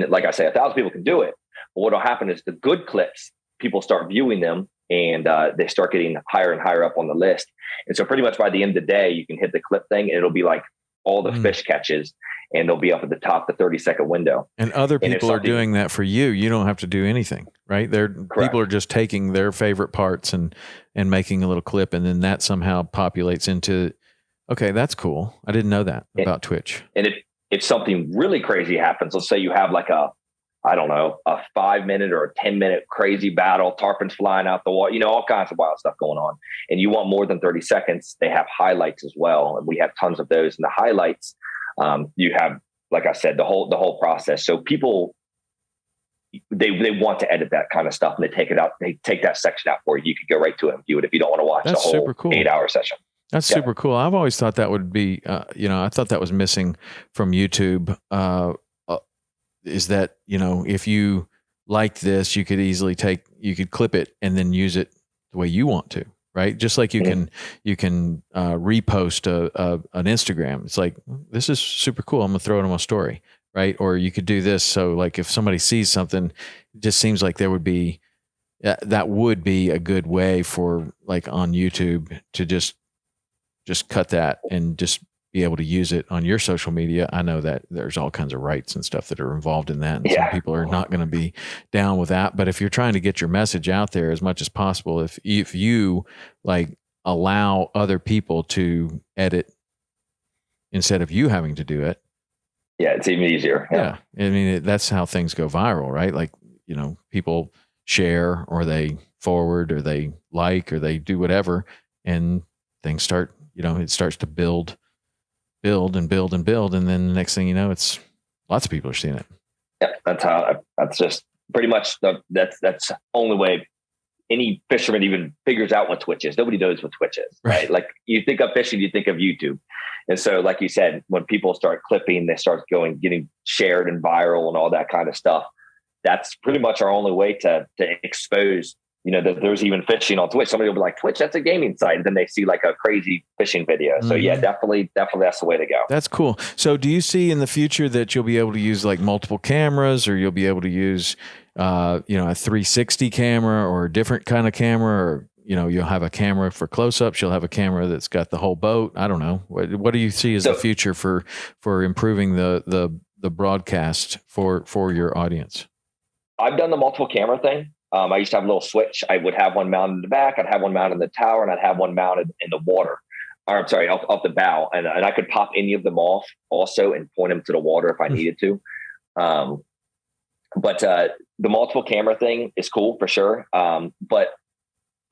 like I say, 1,000 people can do it. But what'll happen is the good clips, people start viewing them, and they start getting higher and higher up on the list. And so pretty much by the end of the day, you can hit the clip thing and it'll be like all the fish catches, and they'll be up at the top, the 30-second window. And other people are doing that for you. You don't have to do anything, right? People are just taking their favorite parts and making a little clip, and then that somehow populates into, okay, that's cool. I didn't know that about Twitch. And if something really crazy happens, let's say you have like a 5-minute or a 10-minute crazy battle, tarpons flying out the wall, all kinds of wild stuff going on, and you want more than 30 seconds, they have highlights as well. And we have tons of those. And the highlights, you have, like I said, the whole process. So people, they want to edit that kind of stuff, and they take it out. They take that section out for you. You could go right to it and view it if you don't want to watch the whole 8-hour session. That's super cool. I've always thought that would be, I thought that was missing from YouTube. Is that, if you like this, you could easily you could clip it and then use it the way you want to, right? Just like you can repost an Instagram. It's like, this is super cool. I'm gonna throw it on my story, right? Or you could do this. So like if somebody sees something, it just seems like that would be a good way for, like, on YouTube to just cut that and just be able to use it on your social media. I know that there's all kinds of rights and stuff that are involved in that. And some people are not going to be down with that. But if you're trying to get your message out there as much as possible, if you like allow other people to edit instead of you having to do it. Yeah, it's even easier. Yeah. I mean, that's how things go viral, right? Like, people share, or they forward, or they like, or they do whatever, and things start, it starts to build and build and build. And then the next thing you know, it's lots of people are seeing it. Yeah. That's just pretty much that's the only way any fisherman even figures out what Twitch is. Nobody knows what Twitch is, right? Like, you think of fishing, you think of YouTube. And so, like you said, when people start clipping, they start getting shared and viral and all that kind of stuff. That's pretty much our only way to expose, that there's even fishing on Twitch. Somebody will be like, Twitch, that's a gaming site. And then they see like a crazy fishing video. So yeah, definitely that's the way to go. That's cool. So do you see in the future that you'll be able to use like multiple cameras, or you'll be able to use, a 360 camera or a different kind of camera, or, you'll have a camera for close-ups. You'll have a camera that's got the whole boat. I don't know. What do you see as the future for improving the broadcast for your audience? I've done the multiple camera thing. I used to have a little switch. I would have one mounted in the back. I'd have one mounted in the tower, and I'd have one mounted in the water. Or I'm sorry, off the bow. And I could pop any of them off also and point them to the water if I needed to. But the multiple camera thing is cool for sure. But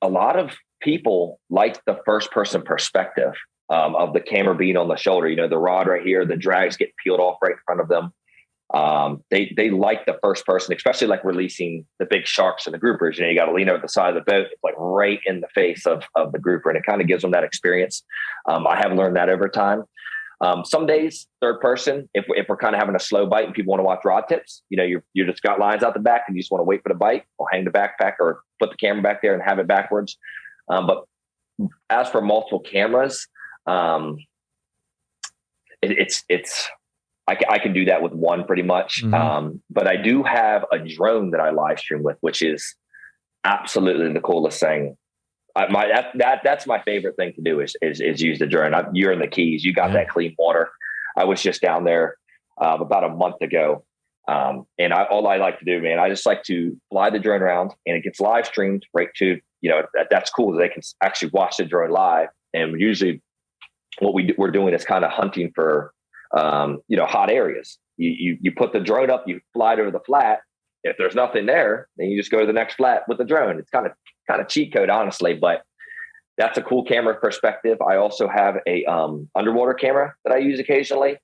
a lot of people like the first person perspective of the camera being on the shoulder. The rod right here, the drags get peeled off right in front of them. They like the first person, especially like releasing the big sharks and the groupers. You got to lean over the side of the boat. It's like right in the face of the grouper, and it kind of gives them that experience. I have learned that over time. Some days, third person, if we're kind of having a slow bite and people want to watch rod tips, you just got lines out the back and you just want to wait for the bite, or hang the backpack or put the camera back there and have it backwards. But as for multiple cameras, I can do that with one pretty much. But I do have a drone that I live stream with, which is absolutely the coolest thing. That's my favorite thing to do is use the drone. You're in the Keys. You got that clean water. I was just down there about a month ago. And all I like to do, man, I just like to fly the drone around, and it gets live streamed right to, that's cool. They can actually watch the drone live. And usually what we're doing is kind of hunting for, hot areas. You put the drone up, you fly to the flat. If there's nothing there, then you just go to the next flat with the drone. It's kind of cheat code, honestly, but that's a cool camera perspective. I also have a underwater camera that I use occasionally,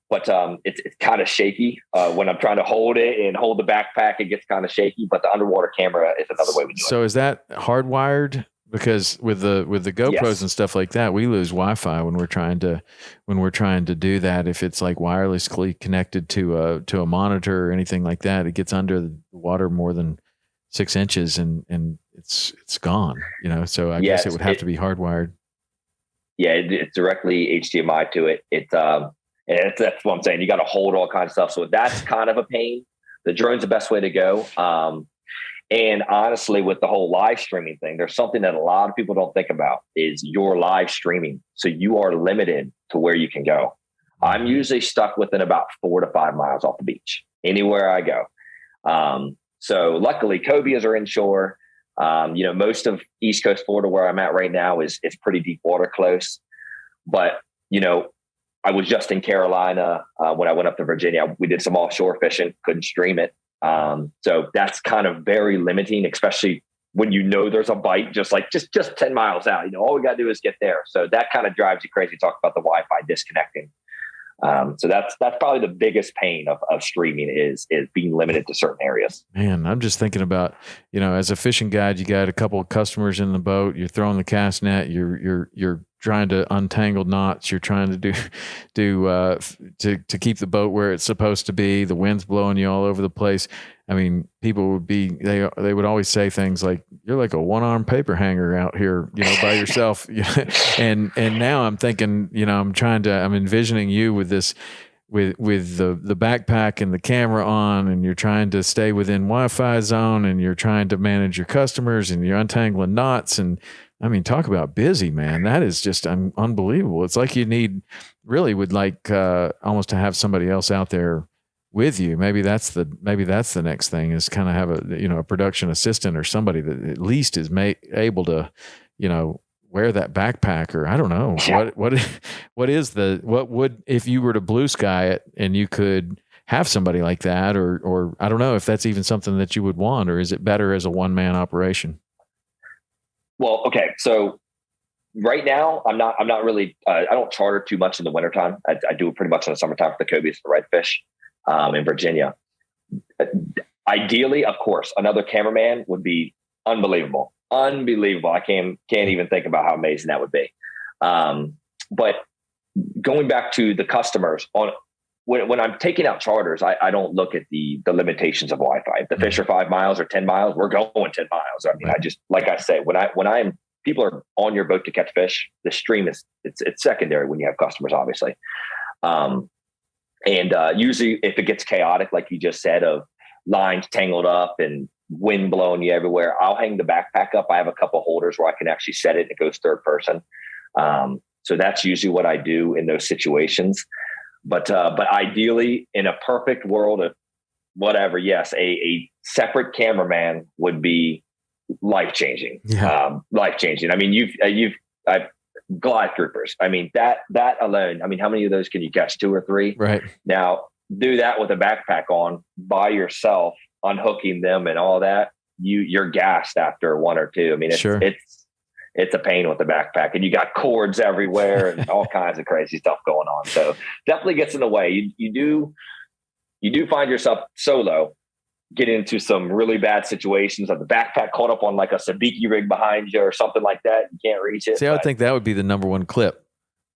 but it's kind of shaky when I'm trying to hold it and hold the backpack. It gets kind of shaky, but the underwater camera is another way we do it. So is that hardwired? Because with the GoPros and stuff like that, we lose Wi-Fi when we're trying to do that. If it's like wirelessly connected to a monitor or anything like that, it gets under the water more than 6 inches and it's gone. So I guess it would have to be hardwired. Yeah, it's directly HDMI to it. And that's what I'm saying. You got to hold all kinds of stuff. So that's kind of a pain. The drone's the best way to go. And honestly, with the whole live streaming thing, there's something that a lot of people don't think about is your live streaming. So you are limited to where you can go. I'm usually stuck within about 4 to 5 miles off the beach, anywhere I go. So luckily cobias are inshore. Most of East Coast Florida where I'm at right now is pretty deep water close. But, I was just in Carolina when I went up to Virginia. We did some offshore fishing, couldn't stream it. So that's kind of very limiting, especially when there's a bite, just 10 miles out. All we got to do is get there. So that kind of drives you crazy. Talk about the Wi-Fi disconnecting. So that's probably the biggest pain of streaming is being limited to certain areas. Man, I'm just thinking about, as a fishing guide, you got a couple of customers in the boat, you're throwing the cast net, you're trying to untangle knots, you're trying to to keep the boat where it's supposed to be. The wind's blowing you all over the place. I mean, people would they would always say things like, "You're like a one-armed paper hanger out here, by yourself." and now I'm thinking, I'm envisioning you with this, with the backpack and the camera on, and you're trying to stay within Wi-Fi zone, and you're trying to manage your customers, and you're untangling knots. And I mean, talk about busy, man. That is just unbelievable. It's like you would like almost to have somebody else out there with you. Maybe that's the next thing, is kind of have a production assistant or somebody that at least is able to wear that backpack, or I don't know. Yeah. What would if you were to blue sky it and you could have somebody like that, or I don't know if that's even something that you would want, or is it better as a one-man operation? Well, okay. So right now I'm not really, I don't charter too much in the wintertime. I do it pretty much in the summertime for the cobias, the redfish, in Virginia. Ideally, of course, another cameraman would be unbelievable. I can't even think about how amazing that would be. But going back to the customers, when I'm taking out charters, I don't look at the limitations of Wi-Fi. If the fish are 5 miles or 10 miles, we're going 10 miles. I mean, I just, like I say, when people are on your boat to catch fish, the stream it's secondary when you have customers, obviously. Usually if it gets chaotic, like you just said, of lines tangled up and wind blowing you everywhere, I'll hang the backpack up. I have a couple holders where I can actually set it and it goes third person. So that's usually what I do in those situations. But ideally, in a perfect world of whatever, yes, a separate cameraman would be life-changing. Yeah. Life-changing. I mean, I've glide groupers. I mean, that alone, I mean, how many of those can you catch? 2 or 3? Right. Now, do that with a backpack on by yourself, unhooking them and all that. You're gassed after 1 or 2. I mean, it's a pain with the backpack, and you got cords everywhere and all kinds of crazy stuff going on. So definitely gets in the way. You do find yourself solo, get into some really bad situations of the backpack caught up on like a sabiki rig behind you or something like that. You can't reach it. See, I would think that would be the number one clip.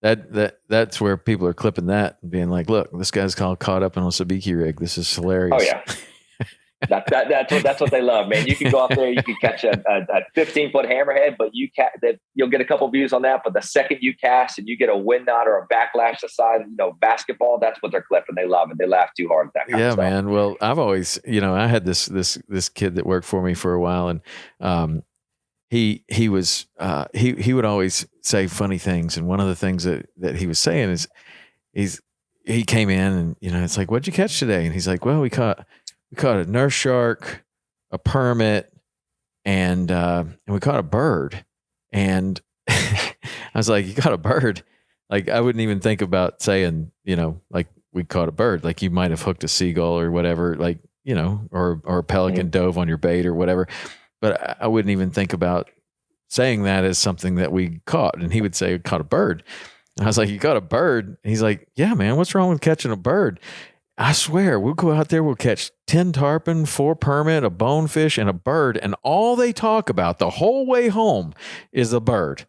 That's where people are clipping that and being like, look, this guy's caught up in a sabiki rig. This is hilarious. Oh yeah. That's what they love, man. You can go out there, you can catch a 15-foot hammerhead, but you'll get a couple views on that. But the second you cast and you get a wind knot or a backlash the size of basketball, that's what they're clipping. They love it. They laugh too hard at that kind of stuff. Man. Well, I've always, I had this kid that worked for me for a while, and he would always say funny things. And one of the things that he was saying is he came in and it's like, what'd you catch today? And he's like, well, we caught a nurse shark, a permit, and we caught a bird. And I was like, you caught a bird? Like, I wouldn't even think about saying, like we caught a bird. Like you might have hooked a seagull or whatever, like, or a pelican dove on your bait or whatever. But I wouldn't even think about saying that as something that we caught. And he would say, we caught a bird. And I was like, you caught a bird? And he's like, yeah, man, what's wrong with catching a bird? I swear, we'll go out there, we'll catch 10 tarpon, 4 permit, a bonefish, and a bird, and all they talk about the whole way home is a bird.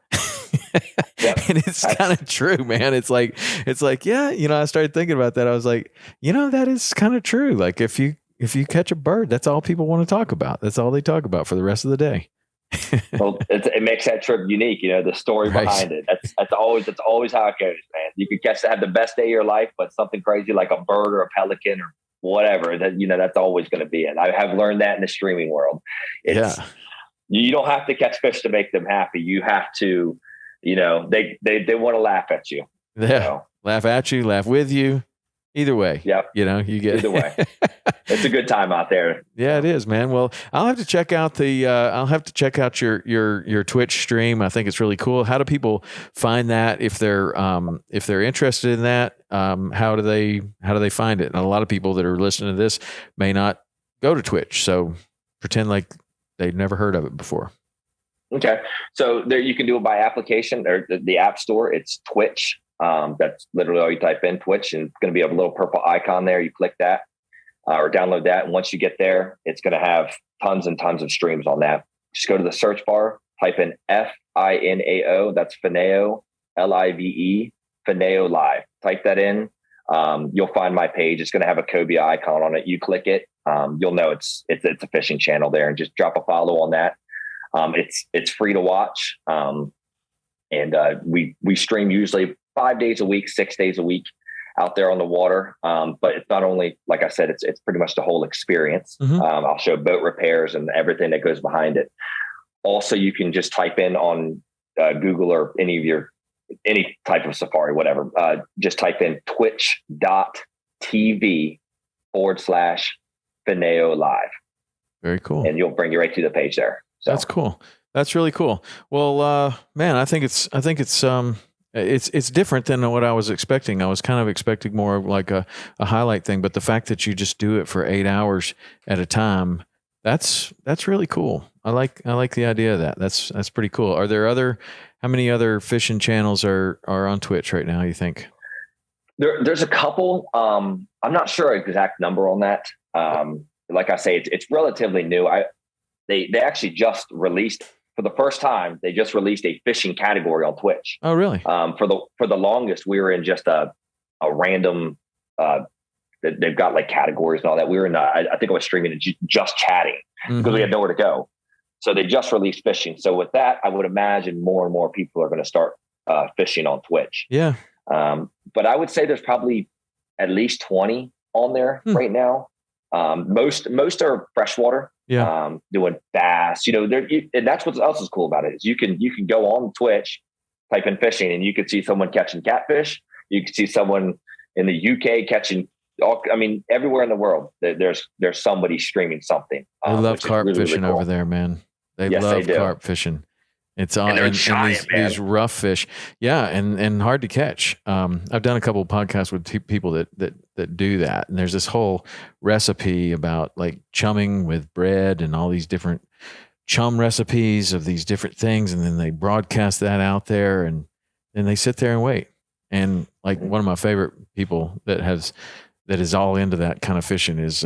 Yep. And it's kind of true, man. It's like, yeah, I started thinking about that. I was like, that is kind of true. Like if you catch a bird, that's all people want to talk about. That's all they talk about for the rest of the day. Well, it makes that trip unique, the story behind it. That's always how it goes, man. You could have the best day of your life, but something crazy like a bird or a pelican or whatever, that, that's always going to be it. I have learned that in the streaming world. You don't have to catch fish to make them happy. You have to, they want to laugh at you. Yeah. Laugh at you, laugh with you. Either way. Yep. You get either way. It's a good time out there. Yeah, it is, man. Well, I'll have to check out your Twitch stream. I think it's really cool. How do people find that if they're interested in that? How do they find it? And a lot of people that are listening to this may not go to Twitch, so pretend like they've never heard of it before. Okay. So there you can do it by application or the App Store. It's Twitch. That's literally all you type in, Twitch, and it's going to be a little purple icon there. You click that or download that. And once you get there, it's going to have tons and tons of streams on that. Just go to the search bar, type in FINAO. That's FINAO, LIVE, FINAOLive. Type that in. You'll find my page. It's going to have a Cobia icon on it. You click it. You'll know it's a fishing channel there, and just drop a follow on that. It's free to watch. And we stream usually 5 days a week, 6 days a week out there on the water. But it's not only, like I said, it's pretty much the whole experience. Mm-hmm. I'll show boat repairs and everything that goes behind it. Also, you can just type in on Google or any type of Safari, whatever. Just type in twitch.tv/FINAOLive. Very cool. And you'll bring you right to the page there. So. That's cool. That's really cool. Well, man, I think it's different than what I was expecting. I was kind of expecting more of like a highlight thing, but the fact that you just do it for 8 hours at a time, that's really cool. I like the idea of that. That's pretty cool. Are there how many other fishing channels are on Twitch right now, you think? There's a couple. I'm not sure an exact number on that. Like I say, it's relatively new. They actually just released, for the first time, they just released a fishing category on Twitch. Oh, really? For the longest, we were in just a random. They've got like categories and all that. We were in. I think I was streaming and just chatting because we had nowhere to go. So they just released fishing. So with that, I would imagine more and more people are going to start fishing on Twitch. Yeah. But I would say there's probably at least 20 on there right now. Most are freshwater. Yeah. Doing bass, and that's what else is cool about it is you can go on Twitch, type in fishing, and you can see someone catching catfish. You can see someone in the UK catching everywhere in the world there's somebody streaming something. They love carp fishing over there, man. They love carp fishing. It's on and these rough fish. Yeah. And hard to catch. I've done a couple of podcasts with people that do that. And there's this whole recipe about like chumming with bread and all these different chum recipes of these different things. And then they broadcast that out there and then they sit there and wait. And like one of my favorite people that is all into that kind of fishing is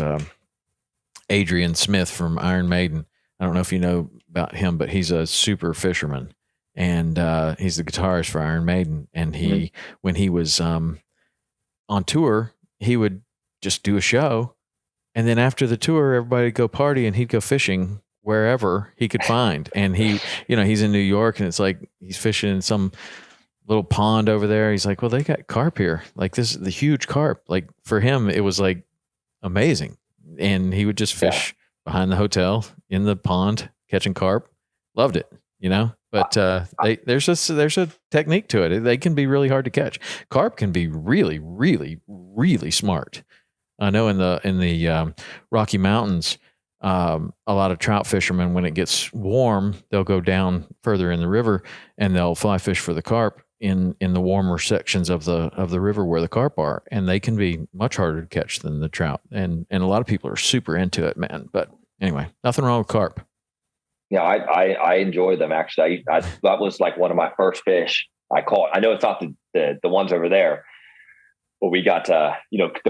Adrian Smith from Iron Maiden. I don't know if you know about him, but he's a super fisherman, and he's the guitarist for Iron Maiden. And when he was on tour, he would just do a show, and then after the tour, everybody would go party, and he'd go fishing wherever he could find. And he's in New York, and it's like he's fishing in some little pond over there. He's like, well, they got carp here. like this is the huge carp. Like for him, it was like amazing, and he would just fish behind the hotel in the pond catching carp. Loved it, but there's a technique to it. They can be really hard to catch. Carp can be really, really, really smart. I know in the Rocky Mountains, a lot of trout fishermen, when it gets warm, they'll go down further in the river and they'll fly fish for the carp in the warmer sections of the river where the carp are, and they can be much harder to catch than the trout. And a lot of people are super into it, man. But anyway, nothing wrong with carp. Yeah, I enjoy them actually. That was like one of my first fish I caught. I know it's not the ones over there, but we got the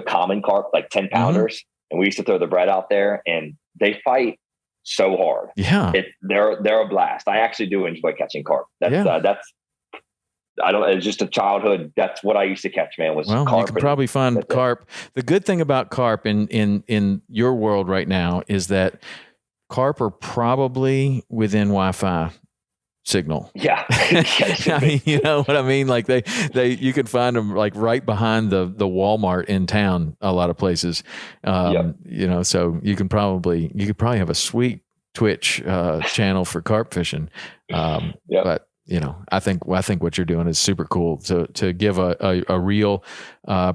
common carp, like 10 pounders, and we used to throw the bread out there, and they fight so hard. Yeah, they're a blast. I actually do enjoy catching carp. It's just a childhood. That's what I used to catch, man, was carp. You can probably find carp. The good thing about carp in your world right now is that carp are probably within Wi-Fi signal. Yeah. I mean, you know what I mean? Like you can find them like right behind the Walmart in town, a lot of places. You know, so you could probably have a sweet Twitch channel for carp fishing. But you know, I think what you're doing is super cool to give a real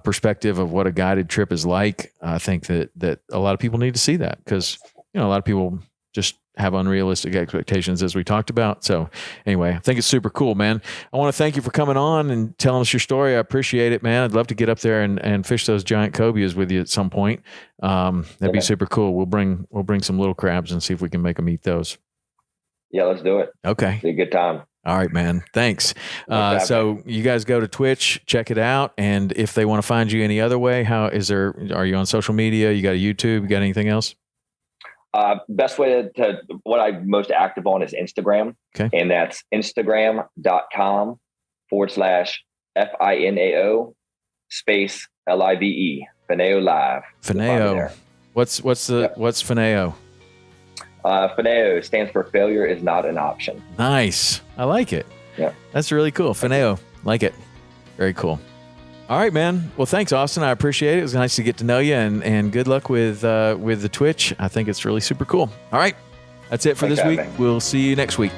perspective of what a guided trip is like. I think that a lot of people need to see that, because, you know, a lot of people just have unrealistic expectations, as we talked about. So anyway, I think it's super cool, man. I want to thank you for coming on and telling us your story. I appreciate it, man. I'd love to get up there and fish those giant cobias with you at some point. That'd be super cool. We'll bring some little crabs and see if we can make them eat those. Yeah, let's do it. Okay. It'll be a good time. All right, man. Thanks. So you guys go to Twitch, check it out. And if they want to find you any other way, are you on social media? You got a YouTube? You got anything else? Best way to what I'm most active on is Instagram. Okay. And that's Instagram.com/FINAO space LIVE. FINAOLive. FINAO. What's FINAO? FINAO stands for failure is not an option. Nice. I like it. Yeah. That's really cool. FINAO. Like it. Very cool. All right, man. Well, thanks, Austin. I appreciate it. It was nice to get to know you, and good luck with the Twitch. I think it's really super cool. All right. That's it for this week. We'll see you next week.